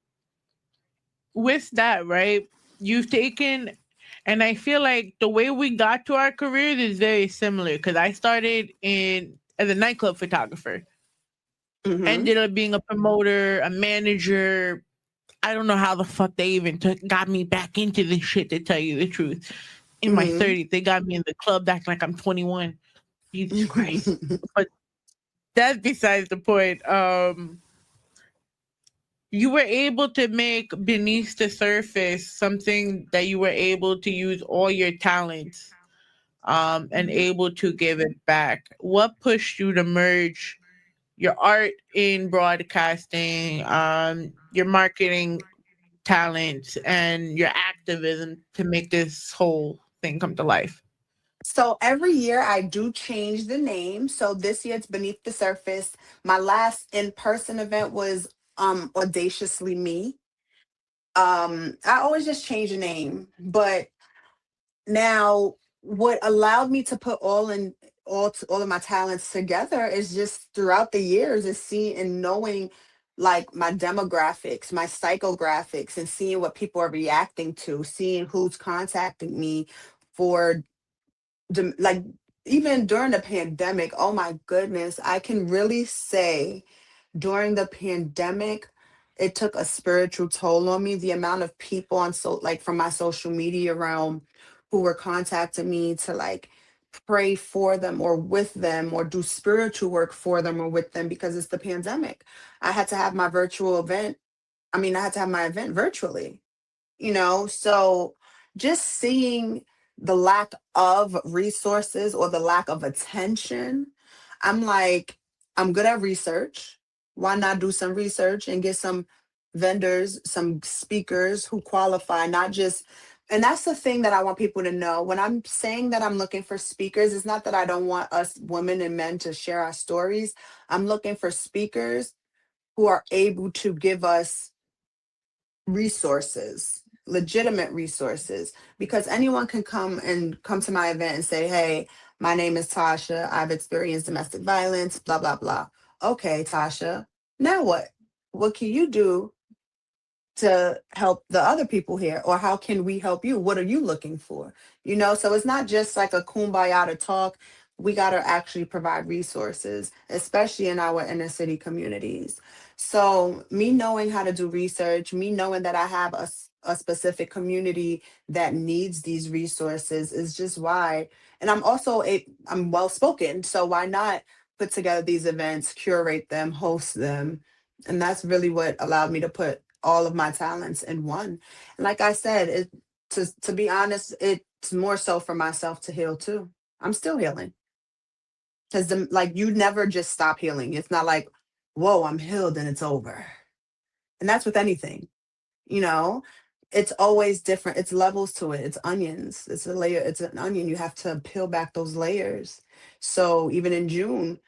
with that, right? You've taken, and I feel like the way we got to our careers is very similar because I started as a nightclub photographer, ended up being a promoter, a manager. I don't know how the fuck they even got me back into this shit, to tell you the truth. In my 30s, they got me in the club acting like I'm 21. Jesus Christ. But that's besides the point. You were able to make beneath the surface something that you were able to use all your talents and able to give it back. What pushed you to merge your art in broadcasting, your marketing talents, and your activism to make this whole thing come to life? So every year I do change the name. So this year it's Beneath the Surface. My last in-person event was Audaciously Me. I always just change the name, but now what allowed me to put all of my talents together is just throughout the years is seeing and knowing like my demographics, my psychographics, and seeing what people are reacting to, seeing who's contacting me for like even during the pandemic. Oh my goodness, I can really say during the pandemic, it took a spiritual toll on me. The amount of people on like from my social media realm who were contacting me to like pray for them or with them or do spiritual work for them or with them because it's the pandemic. I had to have my virtual event. I mean, I had to have my event virtually, so just seeing the lack of resources or the lack of attention, I'm like, I'm good at research. Why not do some research and get some vendors, some speakers who qualify, not just, and that's the thing that I want people to know. When I'm saying that I'm looking for speakers, it's not that I don't want us women and men to share our stories. I'm looking for speakers who are able to give us resources, legitimate resources, because anyone can come to my event and say, hey, my name is Tasha, I've experienced domestic violence, blah blah blah. Okay, Tasha, now what can you do to help the other people here, or how can we help you? What are you looking for? So it's not just like a kumbaya to talk. We got to actually provide resources, especially in our inner city communities. So me knowing how to do research, me knowing that I have a specific community that needs these resources is just why. And I'm also I'm well spoken, so why not put together these events, curate them, host them? And that's really what allowed me to put all of my talents in one. And like I said, to be honest, it's more so for myself to heal too. I'm still healing. Because like you never just stop healing. It's not like, whoa, I'm healed and it's over. And that's with anything, you know. It's always different. It's levels to it. It's onions. It's a layer, it's an onion. You have to peel back those layers. So even in June,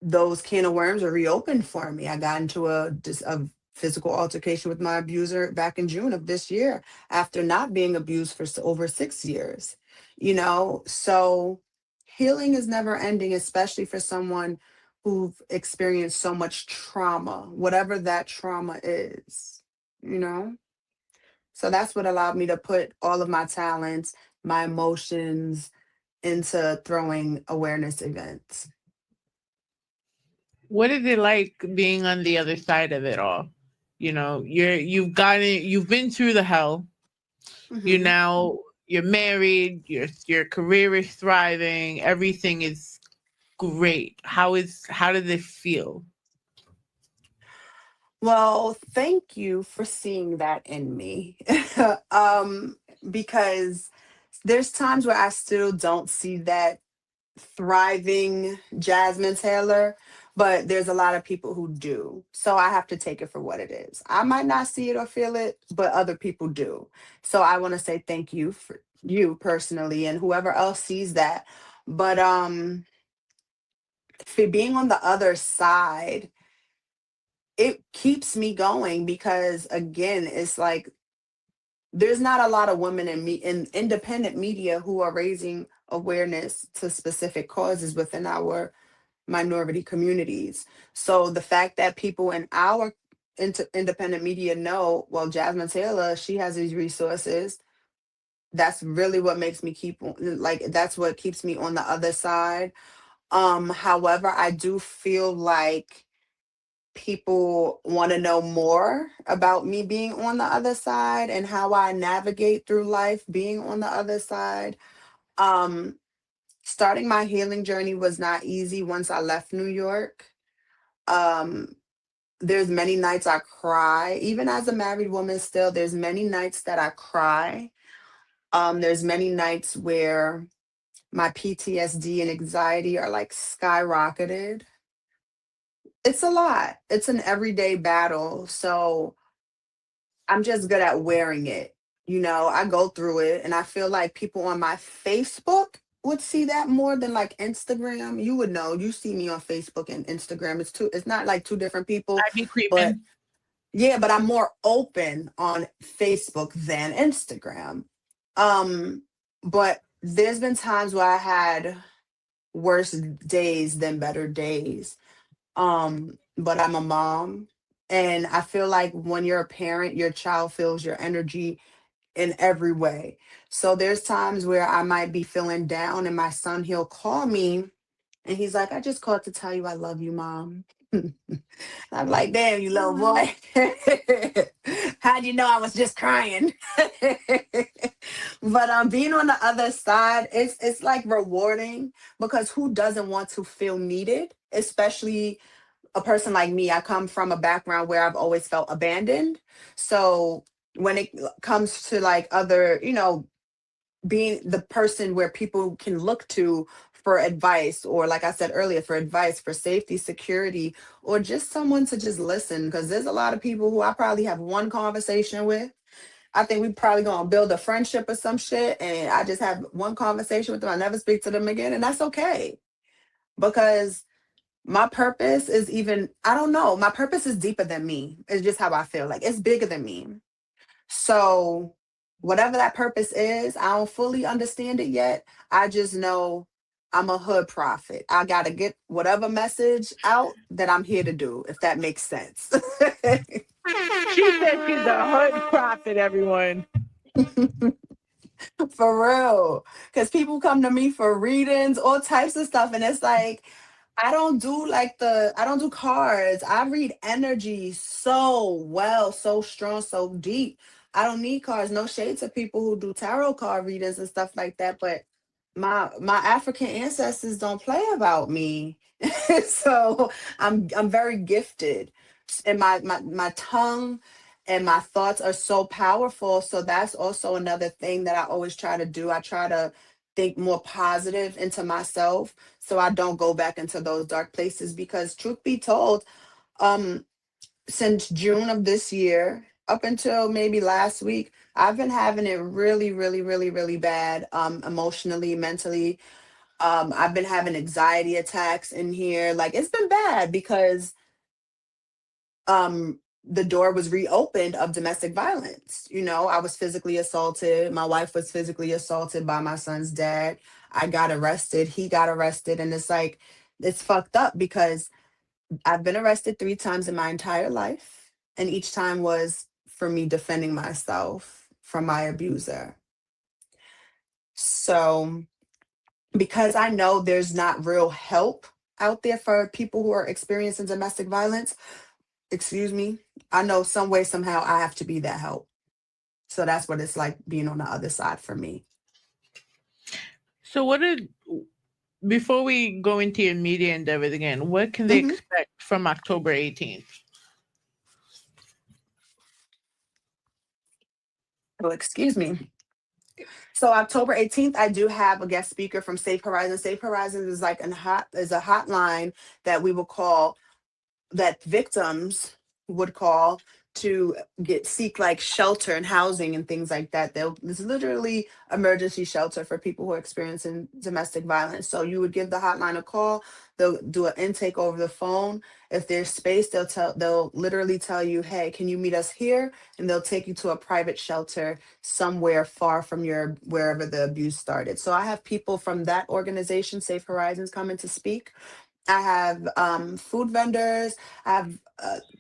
those can of worms are reopened for me. I got into a physical altercation with my abuser back in June of this year after not being abused for over 6 years. So healing is never ending, especially for someone who've experienced so much trauma, whatever that trauma is, you know? So that's what allowed me to put all of my talents, my emotions into throwing awareness events. What is it like being on the other side of it all? You've been through the hell. Mhm. You're married, your career is thriving, everything is great. How does it feel? Well, thank you for seeing that in me. Because there's times where I still don't see that thriving Jasmine Taylor, but there's a lot of people who do. So I have to take it for what it is. I might not see it or feel it, but other people do. So I want to say thank you for you personally and whoever else sees that. But for being on the other side, it keeps me going because again, it's like there's not a lot of women in independent media who are raising awareness to specific causes within our minority communities. So the fact that people in our independent media know, well, Jasmine Taylor, she has these resources. That's really what makes me that's what keeps me on the other side. However, I do feel like people want to know more about me being on the other side and how I navigate through life being on the other side. Um, Starting my healing journey was not easy once I left New York. Um, there's many nights I cry, even as a married woman still, there's many nights that I cry. There's many nights where my PTSD and anxiety are like skyrocketed. It's a lot. It's an everyday battle. So I'm just good at wearing it. I go through it and I feel like people on my Facebook would see that more than like Instagram. You would know. You see me on Facebook and Instagram. It's not like two different people, I'd be but creeping. yeah, but I'm more open on Facebook than Instagram. Um, but there's been times where I had worse days than better days. But I'm a mom. And I feel like when you're a parent, your child feels your energy in every way. So there's times where I might be feeling down and my son, he'll call me and he's like, I just called to tell you I love you, mom. I'm like, damn, you little boy. How'd you know I was just crying? But being on the other side, it's like rewarding because who doesn't want to feel needed, especially a person like me. I come from a background where I've always felt abandoned. So when it comes to like other, being the person where people can look to for advice, or like I said earlier, for advice, for safety, security, or just someone to just listen, because there's a lot of people who I probably have one conversation with. I think we probably gonna build a friendship or some shit, and I just have one conversation with them. I never speak to them again, and that's okay, because my purpose is even, I don't know, my purpose is deeper than me. It's just how I feel. Like it's bigger than me. So whatever that purpose is, I don't fully understand it yet. I just know I'm a hood prophet. I gotta get whatever message out that I'm here to do, if that makes sense. She said she's a hood prophet, everyone. For real. Because people come to me for readings, all types of stuff. And it's like, I don't do cards. I read energy so well, so strong, so deep. I don't need cards. No shade to people who do tarot card readings and stuff like that. But my African ancestors don't play about me. So I'm very gifted. And my tongue and my thoughts are so powerful. So that's also another thing that I always try to do. I try to think more positive into myself so I don't go back into those dark places, because truth be told, um since June of this year up until maybe last week, I've been having it really, really, really, really bad, emotionally, mentally. I've been having anxiety attacks in here. Like it's been bad because the door was reopened of domestic violence. I was physically assaulted. My wife was physically assaulted by my son's dad. I got arrested. He got arrested. And it's like, it's fucked up because I've been arrested 3 times in my entire life. And each time was for me defending myself from my abuser. So, because I know there's not real help out there for people who are experiencing domestic violence, excuse me, I know some way, somehow I have to be that help. So that's what it's like being on the other side for me. So before we go into your media endeavors again, what can they Mhm. expect from October 18th? Oh, excuse me. So October 18th, I do have a guest speaker from Safe Horizons. Safe Horizons is like is a hotline that we will call, that victims would call to seek like shelter and housing and things like that. This is literally emergency shelter for people who are experiencing domestic violence. So you would give the hotline a call. They'll do an intake over the phone. If there's space, they'll literally tell you, hey, can you meet us here? And they'll take you to a private shelter somewhere far from wherever the abuse started. So I have people from that organization, Safe Horizons, coming to speak. I have food vendors, I have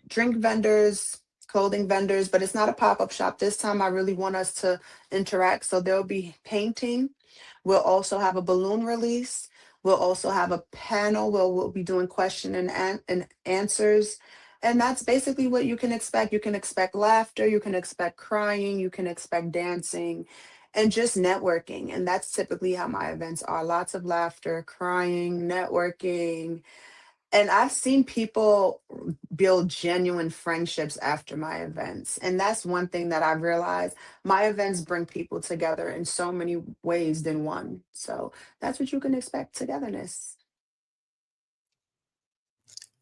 drink vendors, clothing vendors, but it's not a pop-up shop. This time I really want us to interact. So there'll be painting. We'll also have a balloon release. We'll also have a panel where we'll be doing question and answers. And that's basically what you can expect. You can expect laughter, you can expect crying, you can expect dancing, and just networking. And that's typically how my events are. Lots of laughter, crying, networking. And I've seen people build genuine friendships after my events. And that's one thing that I've realized. My events bring people together in so many ways than one. So that's what you can expect, togetherness.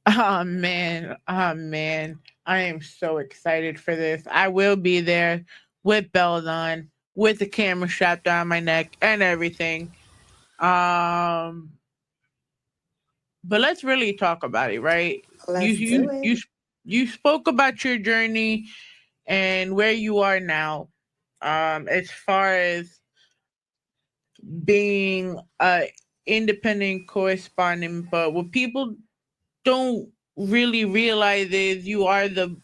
Oh man, oh man. I am so excited for this. I will be there with bells on, with the camera strapped on my neck and everything. Um but let's really talk about it, right? You Let's do you you it. you spoke about your journey and where you are now. As far as being a independent correspondent, but what people don't really realize is you are the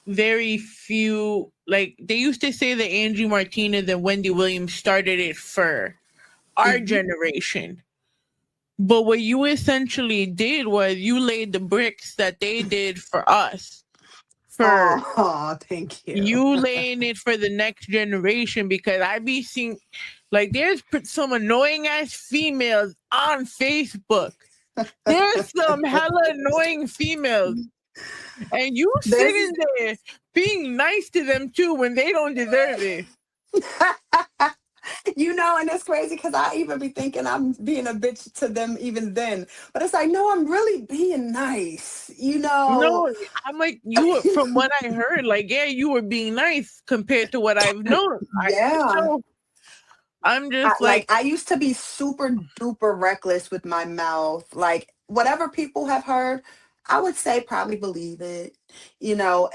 very few, like they used to say that Angie Martinez and Wendy Williams started it for our generation. But what you essentially did was you laid the bricks that they did for us. For Oh, thank you. you laying it for the next generation, because I be seeing like there's some annoying ass females on Facebook. There's some hella annoying females. And you There's sitting there being nice to them too when they don't deserve it. You know, and it's crazy because I even be thinking I'm being a bitch to them even then. But it's like, no, I'm really being nice, you know. No, I'm like, you were, from what I heard, like, yeah, you were being nice compared to what I've known. Yeah. So I'm just Like I used to be super duper reckless with my mouth. Like whatever people have heard, I would say probably believe it. You know,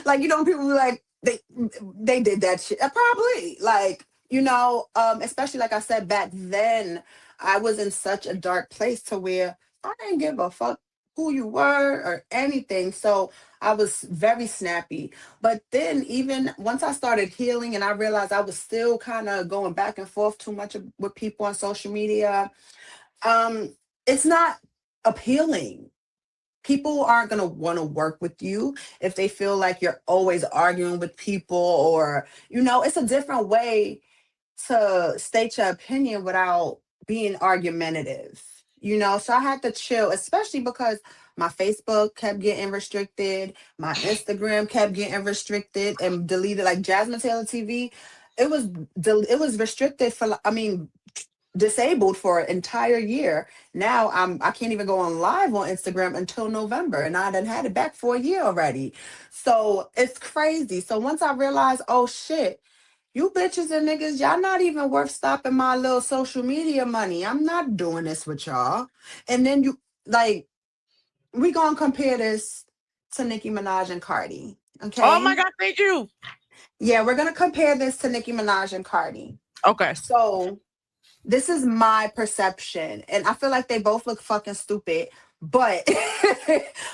like you know, people be like they did that shit. Probably like you know, especially like I said back then, I was in such a dark place to where I didn't give a fuck who you were or anything. So I was very snappy. But then even once I started healing and I realized I was still kind of going back and forth too much with people on social media, it's not appealing. People aren't going to want to work with you if they feel like you're always arguing with people or, you know, it's a different way to state your opinion without being argumentative, you know. So I had to chill, especially because my Facebook kept getting restricted, my Instagram kept getting restricted and deleted. Like Jasmine Taylor TV, it was restricted for, I mean, disabled for an entire year. Now I can't even go on live on Instagram until November, and I done had it back for a year already. So it's crazy. So once I realized, oh shit, you bitches and niggas, y'all not even worth stopping my little social media money. I'm not doing this with y'all. And then you like, we gonna compare this to Nicki Minaj and Cardi. oh my Okay. god, thank you. Yeah, we're gonna compare this to Nicki Minaj and Cardi. Okay. So this is my perception. And I feel like they both look fucking stupid. But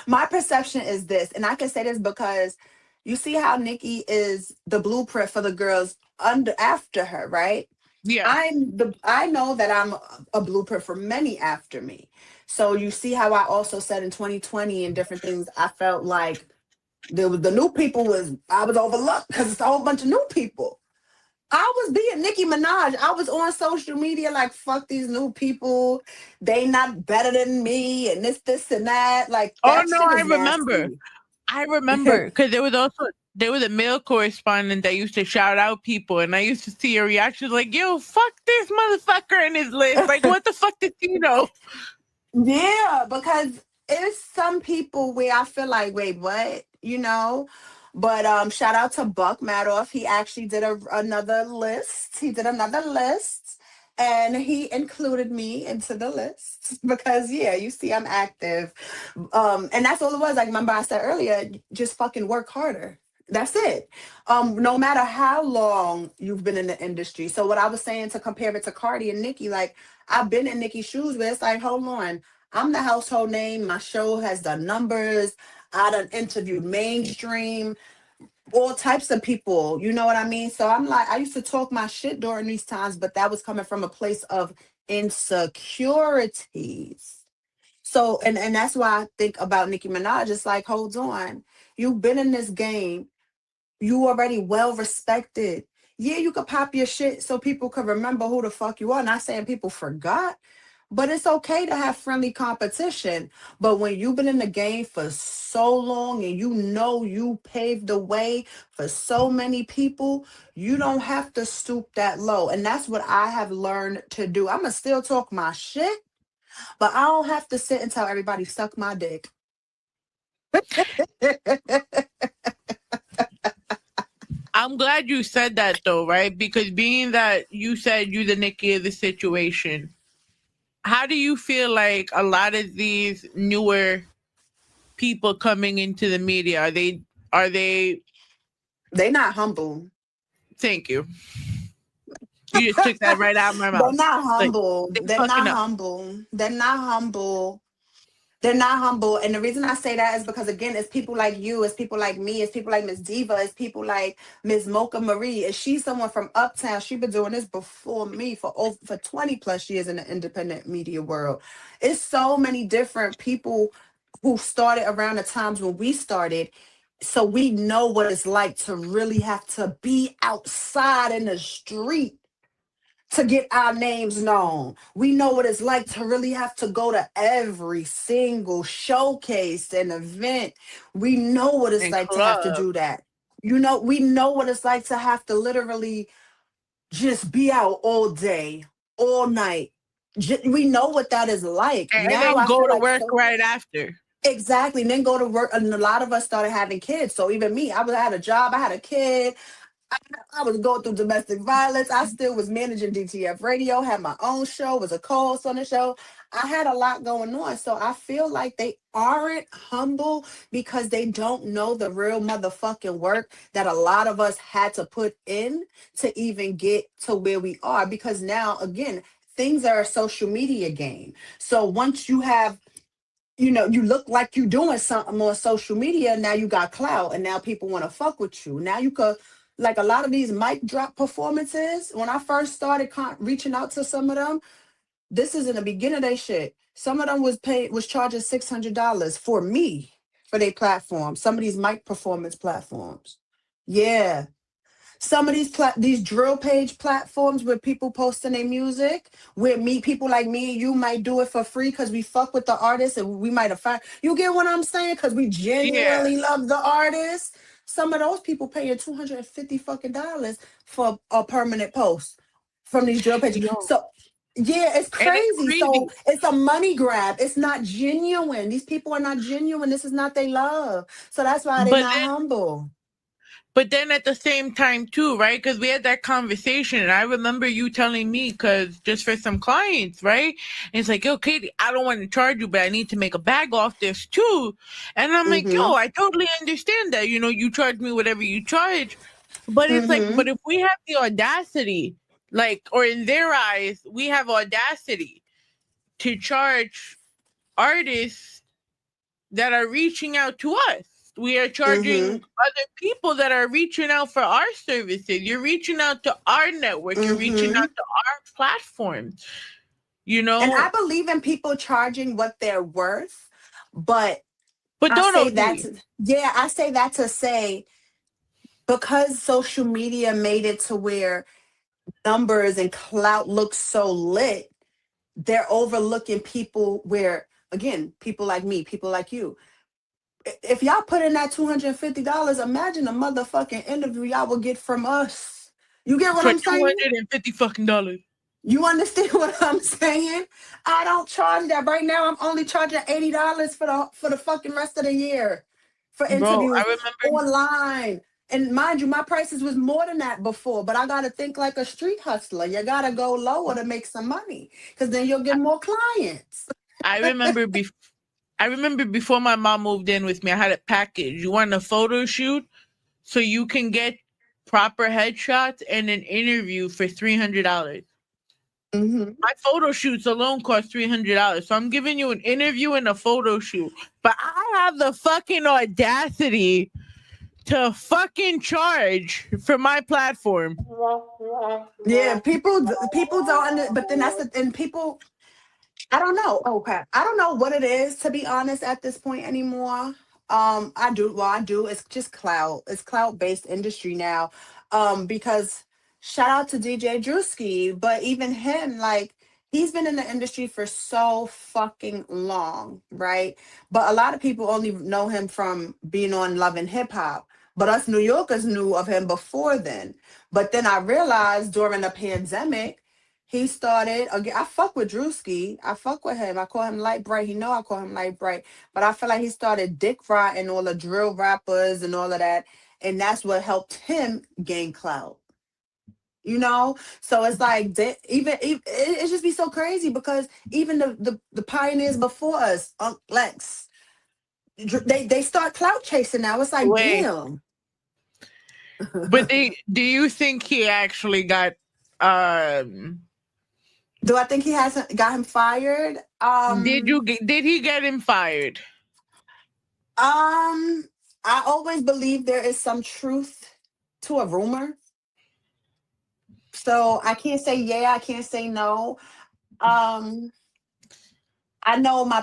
my perception is this, and I can say this because you see how Nicki is the blueprint for the girls under after her, right? Yeah. I know that I'm a blueprint for many after me. So you see how I also said in 2020 and different things, I felt like there was the new people I was overlooked because it's a whole bunch of new people. I was being Nicki Minaj. I was on social media like, fuck these new people. They not better than me and this and that. Like Oh that no, shit I is remember. nasty. I remember because there was a male correspondent that used to shout out people, and I used to see your reactions like, "Yo, fuck this motherfucker in his list." Like, what the fuck did you know? Yeah, because it's some people where I feel like, wait, what? You know? But shout out to Buck Madoff. He actually did another list. He did another list and he included me into the list because yeah, you see I'm active. And that's all it was. Like remember I said earlier, just fucking work harder. That's it. No matter how long you've been in the industry. So what I was saying to compare it to Cardi and Nicki, like I've been in Nicki's shoes where it's like, hold on, I'm the household name. My show has done numbers. I done interviewed mainstream, all types of people. You know what I mean? So I'm like, I used to talk my shit during these times, but that was coming from a place of insecurities. So, and that's why I think about Nicki Minaj. It's like, hold on, you've been in this game. You already well respected. Yeah, you could pop your shit so people could remember who the fuck you are. Not saying people forgot, but it's okay to have friendly competition. But when you've been in the game for so long and you know you paved the way for so many people, you don't have to stoop that low. And that's what I have learned to do. I'm going to still talk my shit, but I don't have to sit and tell everybody suck my dick. I'm glad you said that though, right? Because being that you said you the Nicki of the situation, how do you feel like a lot of these newer people coming into the media, are they not humble? Thank you. You just took that right out of my mouth. They're not humble. Like, They're not humble. They're not humble. They're not humble. And the reason I say that is because, again, it's people like you, it's people like me, it's people like Miss Diva, it's people like Miss Mocha Marie. Is she someone from Uptown? She's been doing this before me for 20 plus years in the independent media world. It's so many different people who started around the times when we started. So we know what it's like to really have to be outside in the street to get our names known. We know what it's like to really have to go to every single showcase and event. We know what it's like to have to do that. You know, we know what it's like to have to literally just be out all day, all night. We know what that is like. And Now then I go feel to like work right after. Exactly. And then go to work. And a lot of us started having kids. So even me, I had a job, I had a kid. I was going through domestic violence. I still was managing DTF radio, had my own show, was a co-host on the show. I had a lot going on. So I feel like they aren't humble because they don't know the real motherfucking work that a lot of us had to put in to even get to where we are. Because now, again, things are a social media game. So once you have, you know, you look like you're doing something on social media, now you got clout and now people want to fuck with you. Now you could, like a lot of these mic drop performances, when I first started reaching out to some of them, this is in the beginning of their shit. Some of them was charging $600 for me, for their platform. Some of these mic performance platforms. Yeah. Some of these drill page platforms where people posting their music, where people like me and you might do it for free because we fuck with the artist and we might have found, you get what I'm saying? Because we genuinely love the artist. Some of those people paying $250 fucking dollars for a permanent post from these drill pages. So yeah, it's crazy. So it's a money grab. It's not genuine. These people are not genuine. This is not their love. So that's why they're not humble. But then at the same time too, right? Because we had that conversation and I remember you telling me, because just for some clients, right? And it's like, yo, Katie, I don't want to charge you, but I need to make a bag off this too. And I'm like, yo, I totally understand that. You know, you charge me whatever you charge. But it's like, but if we have the audacity, like, or in their eyes, we have audacity to charge artists that are reaching out to us. We are charging other people that are reaching out for our services. You're reaching out to our network. You're reaching out to our platform. You know? And I believe in people charging what they're worth, but don't I say that to say, because social media made it to where numbers and clout look so lit, they're overlooking people where, again, people like me, people like you. If y'all put in that $250, imagine the motherfucking interview y'all will get from us. You get what I'm saying? $250 fucking dollars. You understand what I'm saying? I don't charge that right now. I'm only charging $80 for the fucking rest of the year for interviews online. And mind you, my prices was more than that before, but I gotta think like a street hustler. You gotta go lower to make some money, because then you'll get more clients. I remember before my mom moved in with me, I had a package. You want a photo shoot so you can get proper headshots and an interview for $300. My photo shoots alone cost $300. So I'm giving you an interview and a photo shoot. But I have the fucking audacity to fucking charge for my platform. Yeah, people don't but then people, I don't know. Okay. I don't know what it is, to be honest, at this point anymore. I do. It's just clout. It's clout-based industry now. Because shout out to DJ Drewski, but even him, like, he's been in the industry for so fucking long, right? But a lot of people only know him from being on Love and Hip Hop. But us New Yorkers knew of him before then. But then I realized during the pandemic, he started again. I fuck with Drewski. I fuck with him. I call him Light Bright. He know I call him Light Bright. But I feel like he started dick riding all the drill rappers and all of that. And that's what helped him gain clout. You know? So it's like, it just be so crazy, because even the pioneers before us, Unc Lex, they start clout chasing now. It's like, damn. But do you think he actually got Do I think he hasn't got him fired? Did he get him fired? I always believe there is some truth to a rumor. So I can't say yeah, I can't say no. Um, I know me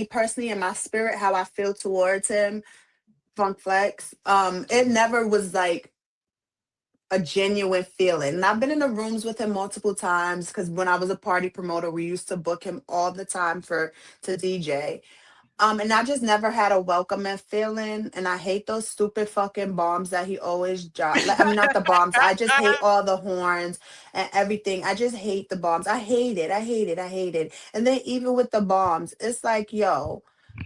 personally and my spirit, how I feel towards him, Funk Flex. It never was like a genuine feeling. And I've been in the rooms with him multiple times because when I was a party promoter, we used to book him all the time to DJ. And I just never had a welcoming feeling. And I hate those stupid fucking bombs that he always drops. Like, I mean, not the bombs. I just hate all the horns and everything. I just hate the bombs. I hate it. I hate it. I hate it. And then even with the bombs, it's like, yo,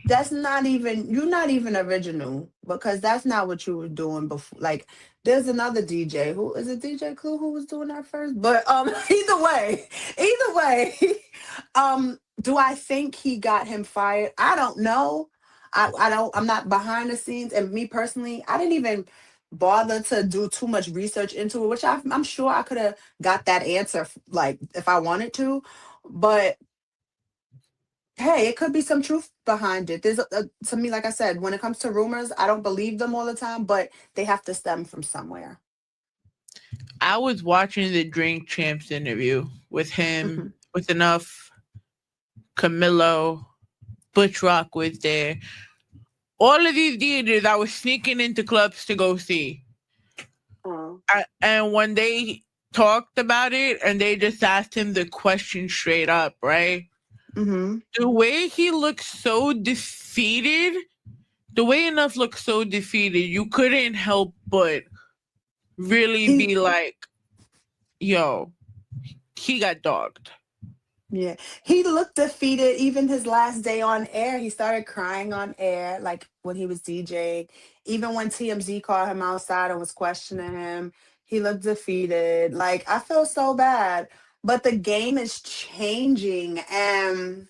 you're not even original because that's not what you were doing before. Like, there's another DJ who is it DJ Clue who was doing that first? But either way, do I think he got him fired? I don't know. I'm not behind the scenes. And me personally, I didn't even bother to do too much research into it, which I'm sure I could have got that answer like if I wanted to. But hey, it could be some truth behind it. To me, like I said, when it comes to rumors, I don't believe them all the time, but they have to stem from somewhere. I was watching the Drink Champs interview with him, with enough Camilo, Butch Rock was there. All of these DJs I was sneaking into clubs to go see. And when they talked about it and they just asked him the question straight up, right? The way he looked so defeated, the way Enough looked so defeated, you couldn't help but really be like, yo, he got dogged. Yeah, he looked defeated. Even his last day on air, he started crying on air, like when he was DJing. Even when TMZ called him outside and was questioning him, he looked defeated. Like, I feel so bad, but the game is changing, and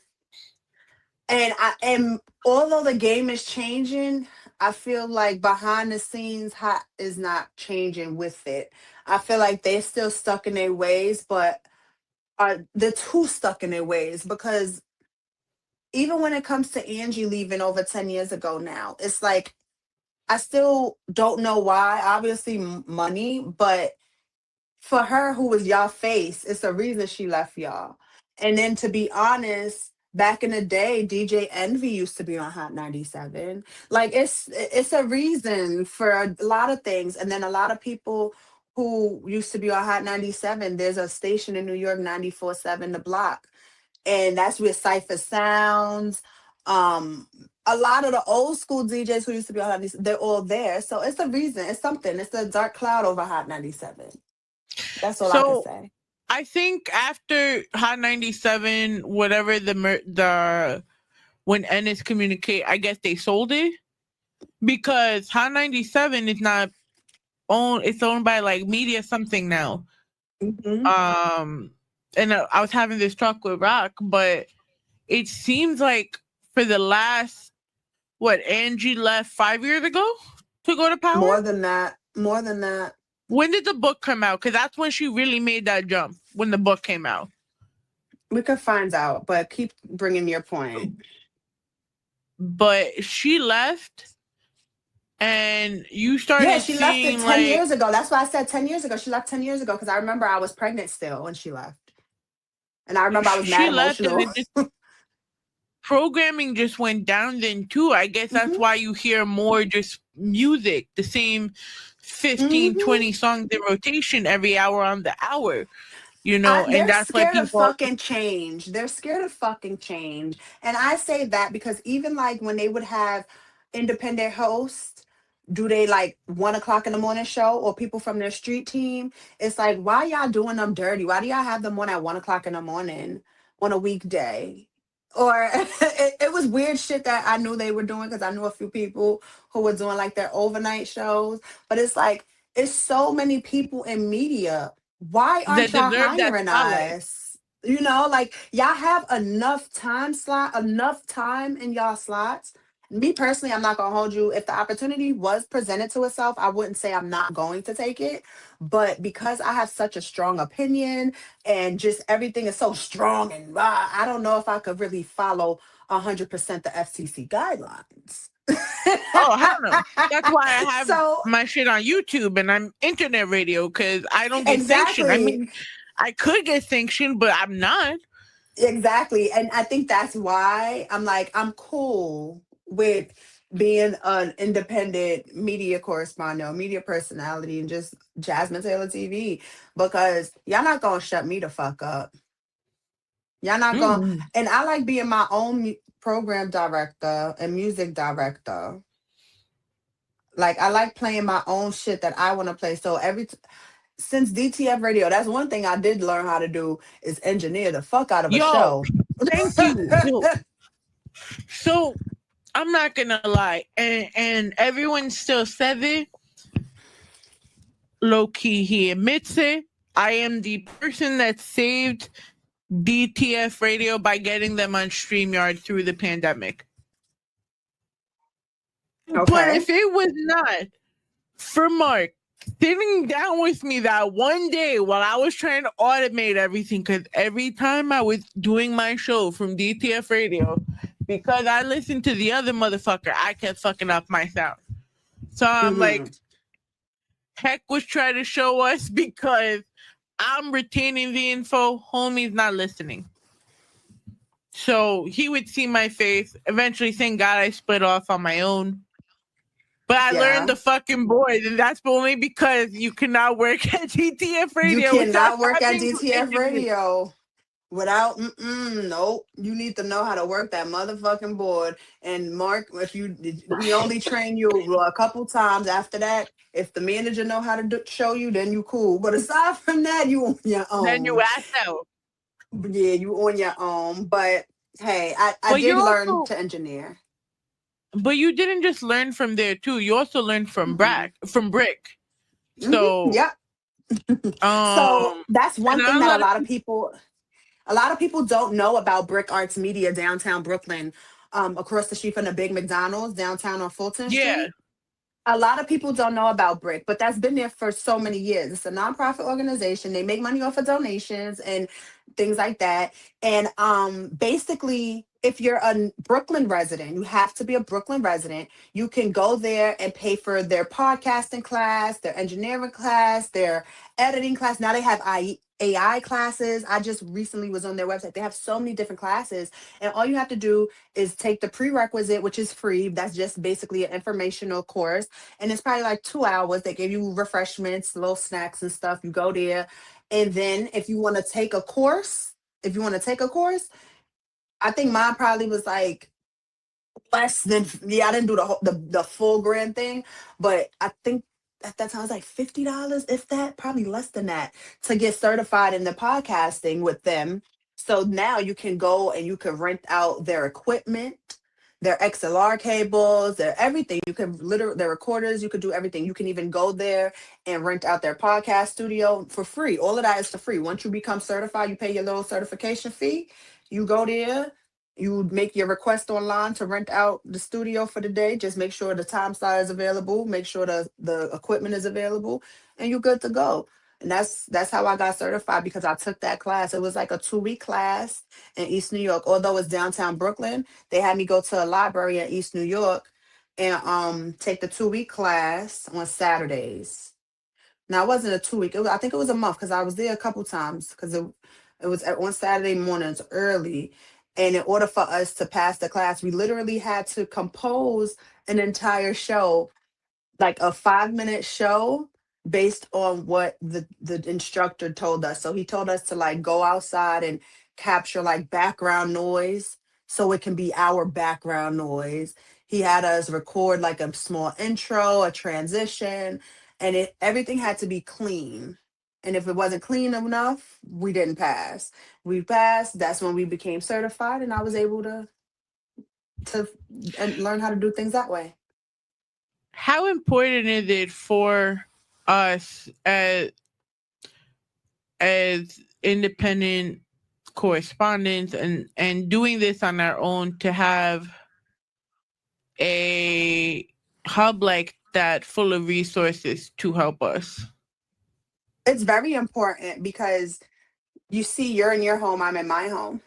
although the game is changing, I feel like behind the scenes, Hot is not changing with it. I feel like they're still stuck in their ways, but they're too stuck in their ways because even when it comes to Angie leaving over 10 years ago now, it's like I still don't know why. Obviously, money, but for her, who was y'all face, it's a reason she left y'all. And then to be honest, back in the day, DJ Envy used to be on Hot 97. Like it's a reason for a lot of things. And then a lot of people who used to be on Hot 97, there's a station in New York, 94.7 The Block. And that's where Cypher Sounds. A lot of the old school DJs who used to be on Hot 97, they're all there. So it's a reason. It's something. It's a dark cloud over Hot 97. That's all I can say. I think after Hot 97, whatever the when Ennis communicate, I guess they sold it because Hot 97 is not owned. It's owned by like Media something now. And I was having this talk with Rock, but it seems like for the last Angie left 5 years ago to go to Power. More than that. When did the book come out? Because that's when she really made that jump, when the book came out. We could find out, but keep bringing your point. But she left, and you started she left it 10 years ago. That's why I said 10 years ago. She left 10 years ago because I remember I was pregnant still when she left. And I remember I was mad emotional. Programming just went down then, too. I guess that's why you hear more just music, the same 15, 20 songs in rotation every hour on the hour, and that's why people scared of fucking change. They're scared of fucking change. And I say that because even like when they would have independent hosts, do they like 1 o'clock in the morning show or people from their street team? It's like, why y'all doing them dirty? Why do y'all have them on at 1 o'clock in the morning on a weekday? Or it was weird shit that I knew they were doing because I knew a few people who were doing like their overnight shows. But it's like, it's so many people in media. Why aren't y'all hiring us? Like y'all have enough time in y'all slots Me personally, I'm not gonna hold you. If the opportunity was presented to itself, I wouldn't say I'm not going to take it. But because I have such a strong opinion and just everything is so strong and I don't know if I could really follow 100% the FCC guidelines. Oh, hell no. That's why I have So my shit on YouTube and I'm internet radio because I don't get sanctioned. I exactly. mean, I could get sanctioned, but I'm not. Exactly. And I think that's why I'm like, I'm cool with being an independent media correspondent or media personality and just Jasmine Taylor TV because y'all not gonna shut me the fuck up. Y'all not gonna, Mm. and I like being my own program director and music director. Like I like playing my own shit that I want to play. So since DTF radio, that's one thing I did learn how to do is engineer the fuck out of a Yo, show. thank you. So I'm not gonna lie, and everyone still says it. Low key, he admits it. I am the person that saved DTF radio by getting them on StreamYard through the pandemic. But Okay. if it was not for Mark sitting down with me that one day while I was trying to automate everything, because every time I was doing my show from DTF radio, because I listened to the other motherfucker, I kept fucking up my sound. So I'm like, heck was trying to show us because I'm retaining the info, homie's not listening. So he would see my face. Eventually, thank God I split off on my own. But I learned Yeah. the fucking boys, and that's only because you cannot work at DTF You radio without cannot work at having DTF engineers. radio without, nope. You need to know how to work that motherfucking board. And Mark, if he only train you a couple times. After that, if the manager know how to show you, then you cool. But aside from that, you on your Then you own. ass out. Yeah, you on your own. But hey, I But did you learn also, to engineer. but you didn't just learn from there too. You also learned from Brick. So, Yep. So that's and one thing not a that lot of people. a lot of people don't know about Brick Arts Media downtown Brooklyn, across the street from the big McDonald's downtown on Fulton Yeah, Street. A lot of people don't know about Brick, but that's been there for so many years. It's a nonprofit organization. They make money off of donations and things like that. And basically, if you're a Brooklyn resident, you have to be a Brooklyn resident. You can go there and pay for their podcasting class, their engineering class, their editing class. Now they have AI classes. I just recently was on their website. They have so many different classes. And all you have to do is take the prerequisite, which is free. That's just basically an informational course. And it's probably like 2 hours. They give you refreshments, little snacks and stuff. You go there. And then if you want to take a course, I think mine probably was like less than, I didn't do the full grand thing, but I think at that time it was like $50, if that, probably less than that, to get certified in the podcasting with them. So now you can go and you can rent out their equipment, their XLR cables, their everything. You can literally, their recorders, you could do everything. You can even go there and rent out their podcast studio for free. All of that is for free. Once you become certified, you pay your little certification fee. You go there, you make your request online to rent out the studio for the day. Just make sure the time slot is available. Make sure the equipment is available, and you're good to go. And that's how I got certified, because I took that class. It was like a 2-week class in East New York. Although it's downtown Brooklyn, they had me go to a library in East New York and take the 2-week class on Saturdays. Now it wasn't a 2-week. I think it was a month, because I was there a couple times, because it was on Saturday mornings early. And in order for us to pass the class, we literally had to compose an entire show, like a 5-minute show, based on what the instructor told us. So he told us to like go outside and capture like background noise, so it can be our background noise. He had us record like a small intro, a transition, and everything had to be clean. And if it wasn't clean enough, we didn't pass. We passed. That's when we became certified, and I was able to learn how to do things that way. How important is it for us as independent correspondents and doing this on our own to have a hub like that full of resources to help us? It's very important because you see, you're in your home, I'm in my home.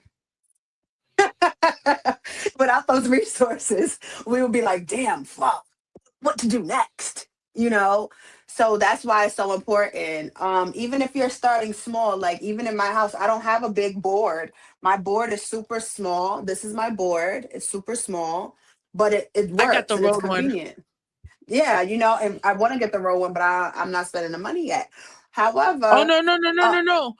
Without those resources, we would be like, damn, fuck, what to do next? You know? So that's why it's so important. Even if you're starting small, like even in my house, I don't have a big board. My board is super small. This is my board. It's super small, but it I got works the and it's road one. convenient. Yeah, you know, and I want to get the road one, but I'm not spending the money yet. Oh However, no!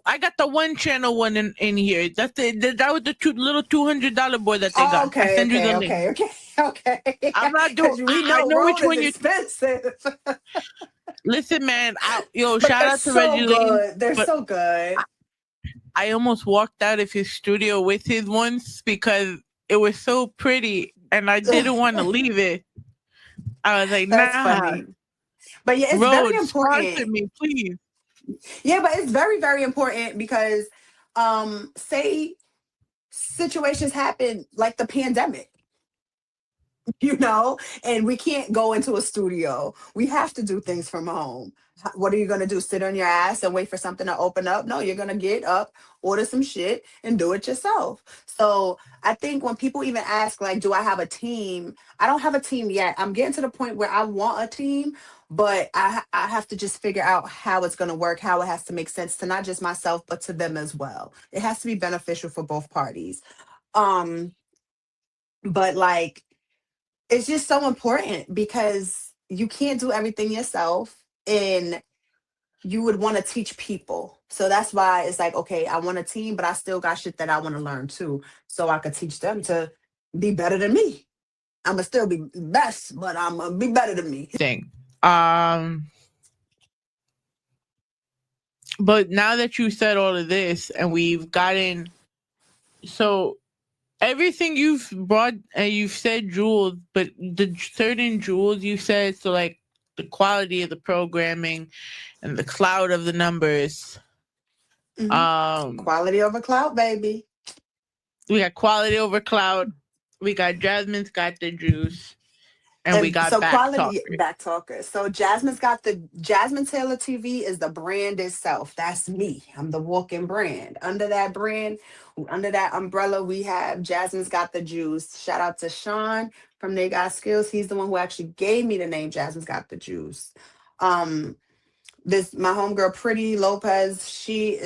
I got the one channel one in here. That's that was the little $200 board that they got. I okay, send you the okay, link. okay, okay, okay. I'm not doing. Because we I know know which road is one you. expensive. Listen, man. But Shout they're out to so Reggie Lane. good. They're But so good. I almost walked out of his studio with his once because it was so pretty, and I didn't want to leave it. I was like, That's nah. funny. But yeah, it's very Road, sponsor important. me, please. Yeah, but it's very, very important because say situations happen like the pandemic, you know, and we can't go into a studio. We have to do things from home. What are you going to do? Sit on your ass and wait for something to open up? No, you're going to get up, order some shit, and do it yourself. So I think when people even ask, like, do I have a team? I don't have a team yet. I'm getting to the point where I want a team, but I have to just figure out how it's going to work, how it has to make sense to not just myself, but to them as well. It has to be beneficial for both parties. But like, it's just so important because you can't do everything yourself, and you would want to teach people. So that's why it's like, okay, I want a team, but I still got shit that I want to learn too, so I could teach them to be better than me. I'm gonna still be best, but I'm gonna be better than me. Thing. But now that you said all of this, and we've gotten so everything you've brought and you've said jewels, but the certain jewels you said, so like the quality of the programming and the cloud of the numbers. Quality over cloud, baby. We got quality over cloud. We got Jasmine's got the juice. And we got so Back talkers. So Jasmine Taylor TV is the brand itself. That's me. I'm the walking brand. Under that brand, under that umbrella, we have Jasmine's Got the Juice. Shout out to Sean from They Got Skills. He's the one who actually gave me the name Jasmine's Got the Juice. My homegirl Pretty Lopez, she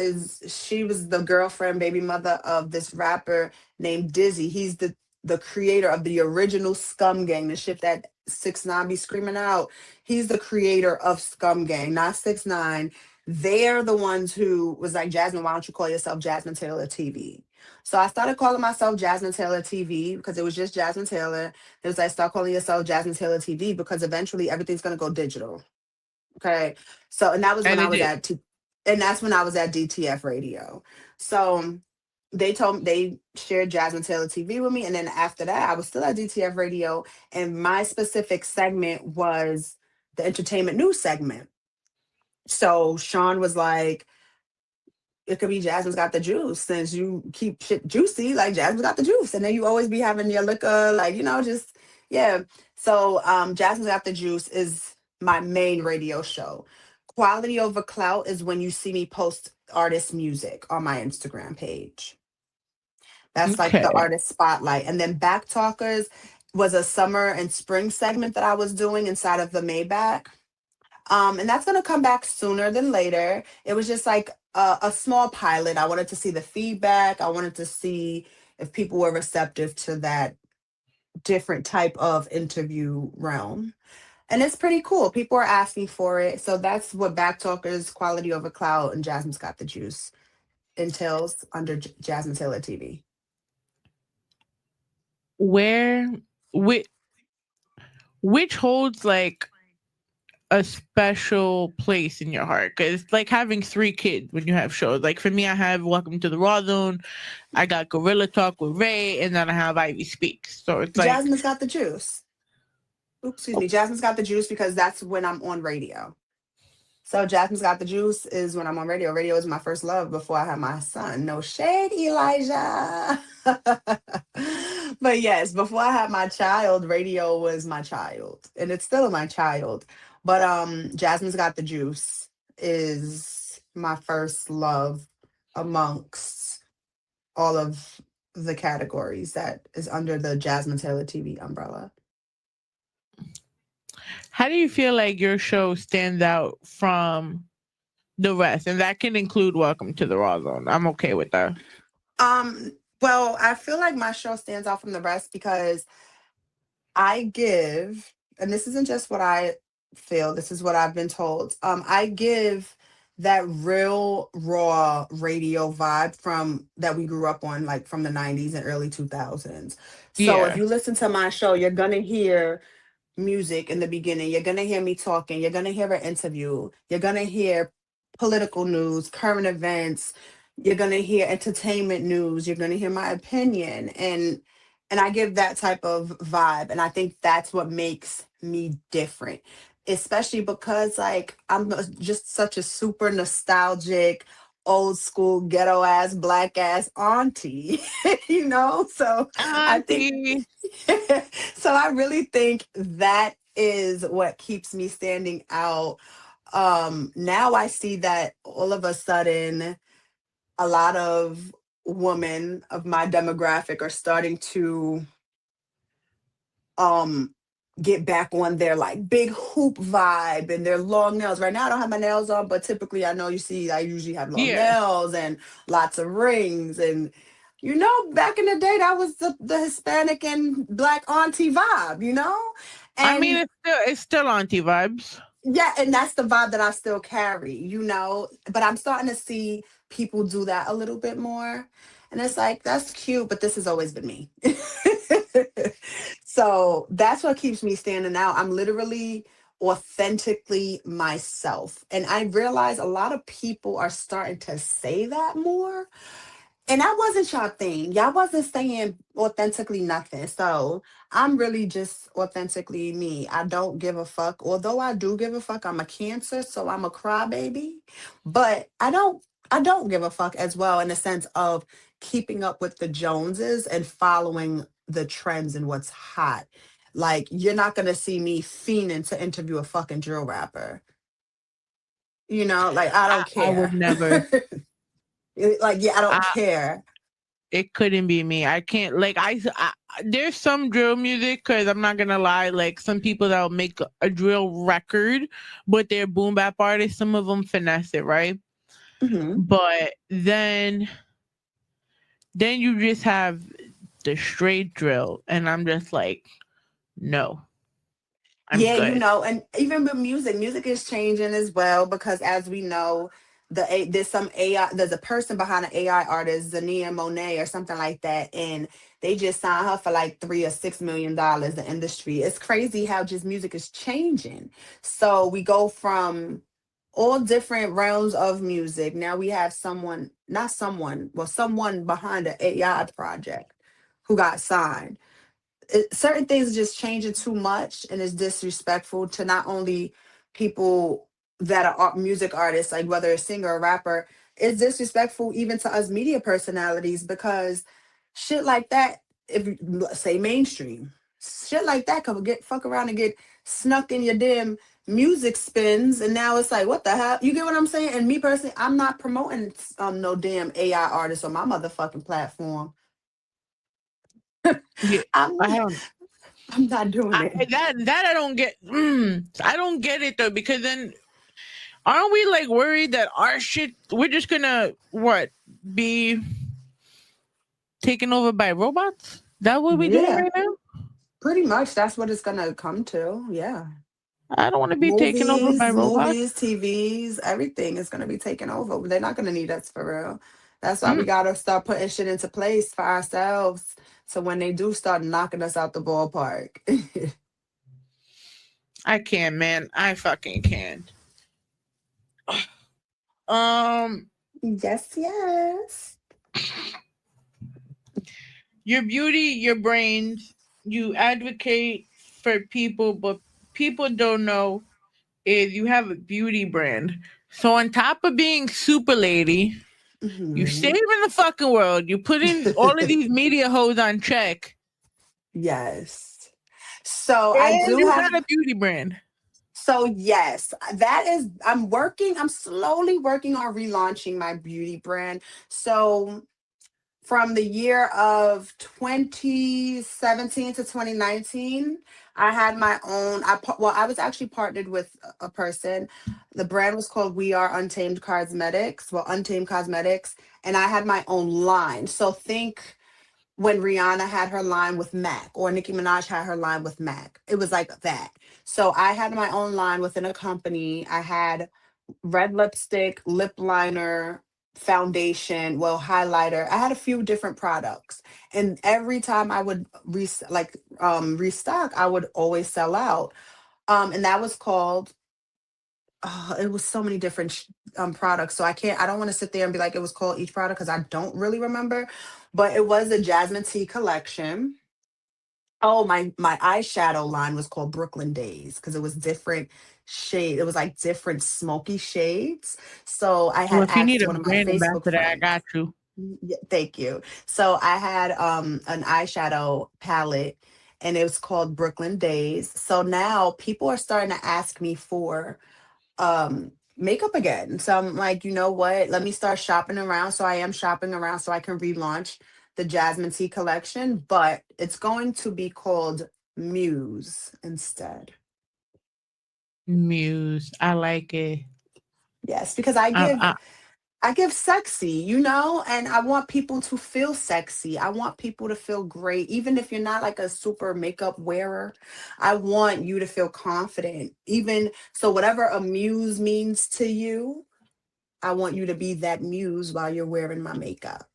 was the girlfriend, baby mother of this rapper named Dizzy. He's the creator of the original Scum Gang, the shit that 6ix9ine be screaming out. He's the creator of Scum Gang, not 6ix9ine. They're the ones who was like, Jasmine, why don't you call yourself Jasmine Taylor TV? So I started calling myself Jasmine Taylor TV because it was just Jasmine Taylor. It was like, start calling yourself Jasmine Taylor TV because eventually everything's gonna go digital. Okay. So and that was when I was that's when I was at DTF Radio. So they shared Jasmine Taylor TV with me. And then after that, I was still at DTF Radio. And my specific segment was the entertainment news segment. So Sean was like, it could be Jasmine's Got the Juice, since you keep shit juicy, like Jasmine's Got the Juice. And then you always be having your liquor, like, you know, just, yeah. So Jasmine's Got the Juice is my main radio show. Quality over clout is when you see me post artist music on my Instagram page. That's like the artist spotlight. And then Back Talkers was a summer and spring segment that I was doing inside of the Maybach. And that's going to come back sooner than later. It was just like a small pilot. I wanted to see the feedback. I wanted to see if people were receptive to that different type of interview realm. And it's pretty cool. People are asking for it. So that's what Back Talkers, Quality Over Cloud, and Jasmine's Got the Juice entails under Jasmine Taylor TV. Which holds like a special place in your heart? Because it's like having 3 kids when you have shows. Like for me, I have Welcome to the Rawrrzone, I got Gorilla Talk with Ray, and then I have Ivy Speaks. So it's like Jasmine's Got the Juice. Oops, excuse me. Jasmine's Got the Juice because that's when I'm on radio. So Jasmine's Got the Juice is when I'm on radio. Radio is my first love before I had my son. No shade, Elijah. But yes, before I had my child, radio was my child. And it's still my child. But Jasmine's Got the Juice is my first love amongst all of the categories that is under the Jasmine Taylor TV umbrella. How do you feel like your show stands out from the rest? And that can include Welcome to the Rawrrzone. I'm okay with that. Well, I feel like my show stands out from the rest because I give, and this isn't just what I feel, this is what I've been told. I give that real raw radio vibe from that we grew up on, like from the 90s and early 2000s. So if Yeah. you listen to my show, you're gonna hear music in the beginning. You're gonna hear me talking. You're gonna hear an interview. You're gonna hear political news, current events. You're gonna hear entertainment news. You're gonna hear my opinion, and I give that type of vibe, and I think that's what makes me different. Especially because like just such a super nostalgic, old school, ghetto ass, black ass auntie, you know. So I think Auntie. so I really think that is what keeps me standing out. Now I see that all of a sudden a lot of women of my demographic are starting to um get back on their like big hoop vibe and their long nails. Right now I don't have my nails on, but typically I know you see I usually have long Yeah. nails and lots of rings. And you know, back in the day that was the Hispanic and black auntie vibe, you know? I mean, And it's still auntie vibes. yeah, and that's the vibe that I still carry, you know. But I'm starting to see people do that a little bit more. And it's like, that's cute, but this has always been me. So that's what keeps me standing out. I'm literally authentically myself. And I realize a lot of people are starting to say that more. And that wasn't y'all thing. Y'all wasn't saying authentically nothing. So I'm really just authentically me. I don't give a fuck. Although I do give a fuck, I'm a Cancer, so I'm a crybaby. But I don't give a fuck as well in the sense of keeping up with the Joneses and following the trends and what's hot. Like you're not gonna see me fiending to interview a fucking drill rapper. You know, like I don't I would care. never. Like, yeah, I don't I, care. it couldn't be me. I can't like I there's some drill music because I'm not gonna lie, like some people that'll make a drill record, but they're boom bap artists. Some of them finesse it, right? Mhm. But then you just have the straight drill, and I'm just like, no, I'm Yeah, you good. know, and even with music, music is changing as well because as we know, there's some AI, there's a person behind an AI artist, Zania Monet or something like that, and they just signed her for like $3 or $6 million. The industry, it's crazy how just music is changing. So we go from all different realms of music. Now we have someone, not someone, well, someone behind an AI project who got signed. Certain things are just changing too much and it's disrespectful to not only people that are music artists, like whether a singer or rapper. It's disrespectful even to us media personalities because shit like that, if let's say mainstream shit like that could get fuck around and get snuck in your damn music spins, and now it's like, what the hell, you get what I'm saying? And me personally, I'm not promoting no damn AI artist on my motherfucking platform. Yeah, I'm I don't. I'm not doing it. That I don't get. I don't get it though because then aren't we like worried that our shit we're just gonna what be taken over by robots? That what we doing Yeah, right now? pretty much that's what it's gonna come to. Yeah. I don't want to be taken over by Movies, robots. movies, TVs, everything is gonna be taken over. They're not gonna need us for real. That's why we Mm, gotta start putting shit into place for ourselves. So when they do start knocking us out the ballpark. I can't, man. I fucking can't. Yes, yes. Your beauty, your brains. You advocate for people, but people don't know is you have a beauty brand. So on top of being super lady, you saving the fucking world. You putting all of these media hoes on check. Yes. So I And do you have. got a beauty brand. So yes, that is. I'm slowly working on relaunching my beauty brand. So from the year of 2017 to 2019, I had my own. I was actually partnered with a person. The brand was called We Are Untamed Cosmetics. Well, Untamed Cosmetics, and I had my own line. So think when Rihanna had her line with Mac or Nicki Minaj had her line with Mac. It was like that. So I had my own line within a company. I had red lipstick, lip liner, foundation, well, highlighter. I had a few different products. And every time I would restock, I would always sell out. And that was called it was so many different products. So I don't want to sit there and be like it was called each product because I don't really remember. But it was a Jasmine Tea collection. Oh, my eyeshadow line was called Brooklyn Days because it was different shade. It was like different smoky shades. So I Well, had if you need asked a one of my brand Facebook ambassador, I friends. got you. Yeah, thank you. So I had an eyeshadow palette and it was called Brooklyn Days. So now people are starting to ask me for makeup again. So I'm like, you know what? Let me start shopping around. So I am shopping around so I can relaunch the Jasmine Tea collection, but it's going to be called Muse instead. Muse. I like it. Yes, because I I, give I, I give sexy, you know, and I want people to feel sexy. I want people to feel great. Even if you're not like a super makeup wearer, I want you to feel confident. Even so, whatever a muse means to you, I want you to be that muse while you're wearing my makeup.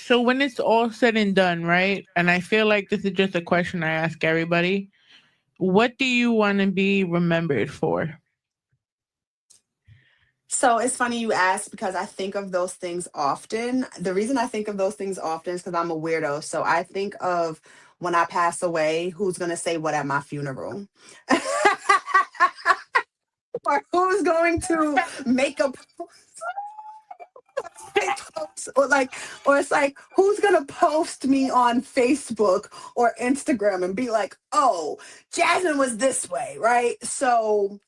so when it's all said and done, right? And I feel like this is just a question I ask everybody. What do you want to be remembered for? So it's funny you ask because I think of those things often. The reason I think of those things often is because I'm a weirdo. So I think of when I pass away, who's going to say what at my funeral? Or who's going to make a post? Or it's like, who's going to post me on Facebook or Instagram and be like, oh, Jasmine was this way, right? So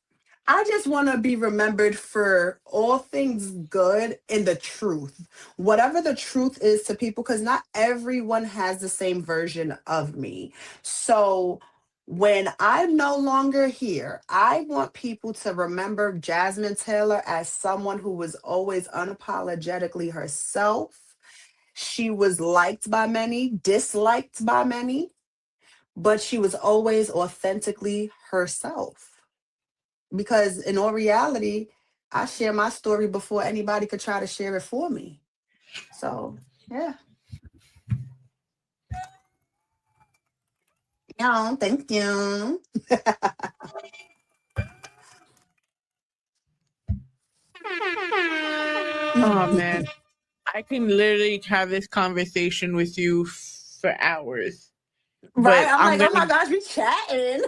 I just want to be remembered for all things good and the truth. Whatever the truth is to people, because not everyone has the same version of me. So when I'm no longer here, I want people to remember Jasmine Taylor as someone who was always unapologetically herself. She was liked by many, disliked by many, but she was always authentically herself because in all reality, I share my story before anybody could try to share it for me. So yeah. Yeah, thank you. Oh man, I can literally have this conversation with you for hours. Right? But I'm I'm like, oh gonna my gosh, we chatting.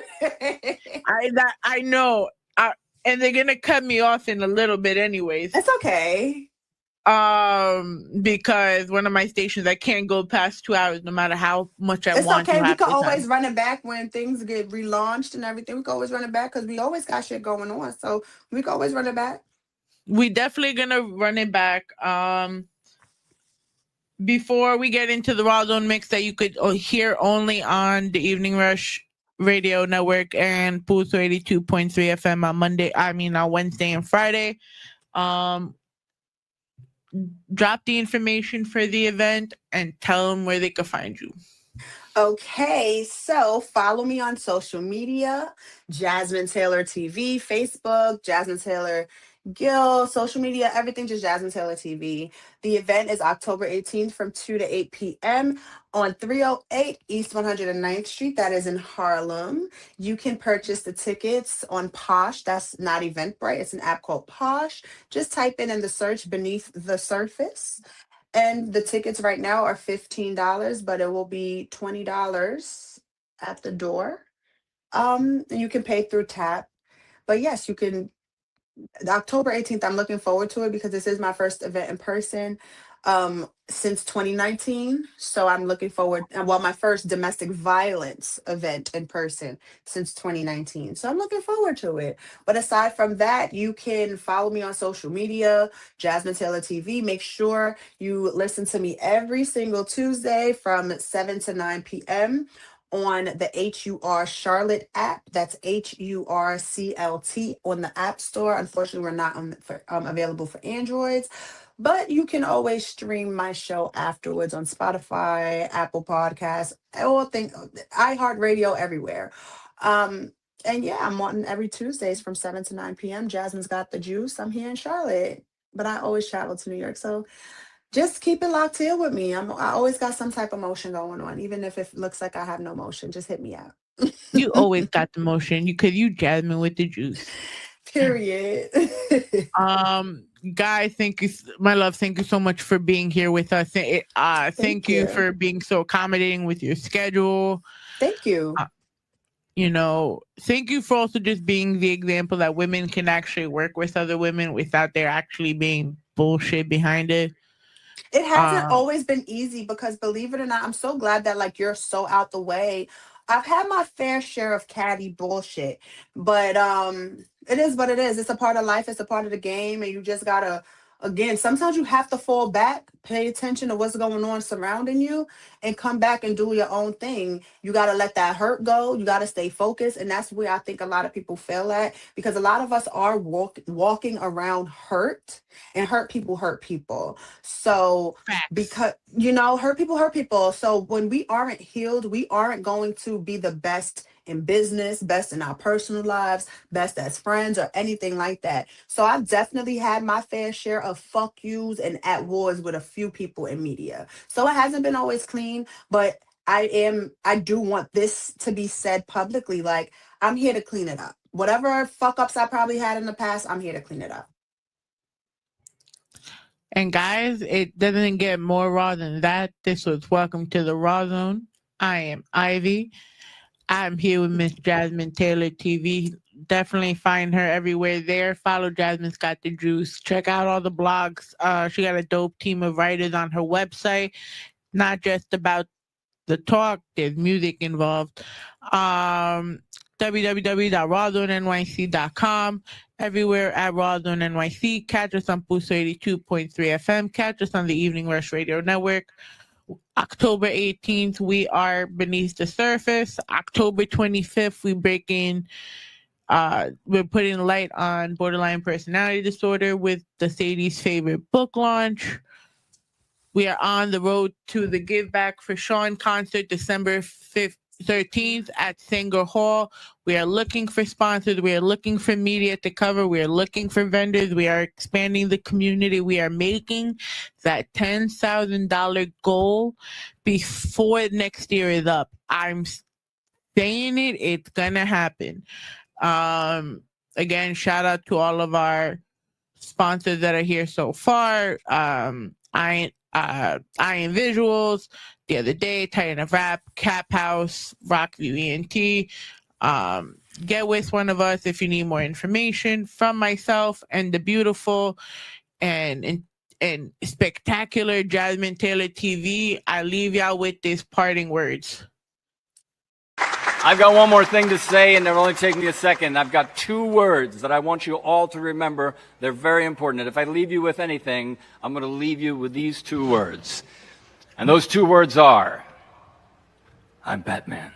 I know. And they're gonna cut me off in a little bit anyways. It's okay. Because one of my stations I can't go past 2 hours no matter how much I It's want to okay. We half can the always time. run it back when things get relaunched and everything. We can always run it back because we always got shit going on. So we can always run it back. We definitely gonna run it back. Before we get into the Rawrrzone mix that you could hear only on the Evening Rush Radio Network and Pulso 82.3 FM on Wednesday and Friday. Drop the information for the event and tell them where they can find you. Okay, so follow me on social media, Jasmine Taylor TV, Facebook, Jasmine Taylor Gill, social media, everything just Jasmine Taylor TV. The event is October 18th from 2 to 8 p.m. on 308 East 109th Street. That is in Harlem. You can purchase the tickets on Posh. That's not Eventbrite. It's an app called Posh. Just type in the search beneath the surface. And the tickets right now are $15, but it will be $20 at the door. And you can pay through tap. But yes, you can. October 18th, I'm looking forward to it because this is my first event in person since 2019. So I'm looking forward, well, my first domestic violence event in person since 2019. So I'm looking forward to it. But aside from that, you can follow me on social media, Jasmine Taylor TV. Make sure you listen to me every single Tuesday from 7 to 9 p.m. on the HUR Charlotte app. That's HURCLT on the App Store. Unfortunately, we're not available for Androids, but you can always stream my show afterwards on Spotify, Apple Podcasts, iHeartRadio, everywhere. And yeah, I'm on every Tuesdays from 7 to 9 p.m. Jasmine's got the juice. I'm here in Charlotte, but I always travel to New York. So just keep it locked in with me. I always got some type of motion going on, even if it looks like I have no motion. Just hit me out. You always got the motion. Because you Jasmine with the juice. Period. Guys, thank you, my love. Thank you so much for being here with us. Thank you for being so accommodating with your schedule. Thank you. Thank you for also just being the example that women can actually work with other women without there actually being bullshit behind it. It hasn't always been easy because, believe it or not, I'm so glad that like you're so out the way. I've had my fair share of catty bullshit, but it is what it is. It's a part of life. It's a part of the game, and you just gotta. Again, sometimes you have to fall back, pay attention to what's going on surrounding you, and come back and do your own thing. You got to let that hurt go. You got to stay focused. And that's where I think a lot of people fail at, because a lot of us are walking around hurt, and hurt people hurt people. So because, hurt people. So when we aren't healed, we aren't going to be the best in business, best in our personal lives, best as friends, or anything like that. So I've definitely had my fair share of fuck yous and at wars with a few people in media. So it hasn't been always clean, but I do want this to be said publicly. Like, I'm here to clean it up. Whatever fuck ups I probably had in the past, I'm here to clean it up. And guys, it doesn't get more raw than that. This was Welcome to the Rawrrzone. I am Ivy. I'm here with Miss Jasmine Taylor TV. Definitely find her everywhere there. Follow Jasmine's Got the Juice. Check out all the blogs. She got a dope team of writers on her website. Not just about the talk. There's music involved. www.rawrzonenyc.com. Everywhere at Rawrrzone NYC. Catch us on Booster 82.3 FM. Catch us on the Evening Rush Radio Network. October 18th, we are Beneath the Surface. October 25th, we're putting light on borderline personality disorder with the Sadie's Favorite book launch. We are on the road to the Give Back for Sean concert December 13th at Sanger Hall. We are looking for sponsors. We are looking for media to cover. We are looking for vendors. We are expanding the community. We are making that $10,000 goal before next year is up. I'm saying it. It's going to happen. Again, shout out to all of our sponsors that are here so far. Iron Visuals, The Other Day, Titan of Rap, Cap House, Rockview ENT. Get with one of us if you need more information. From myself and the beautiful and spectacular Jasmine Taylor TV, I leave y'all with these parting words. I've got one more thing to say, and it'll only take me a second. I've got 2 words that I want you all to remember. They're very important. And if I leave you with anything, I'm going to leave you with these 2 words. And those 2 words are, I'm Batman.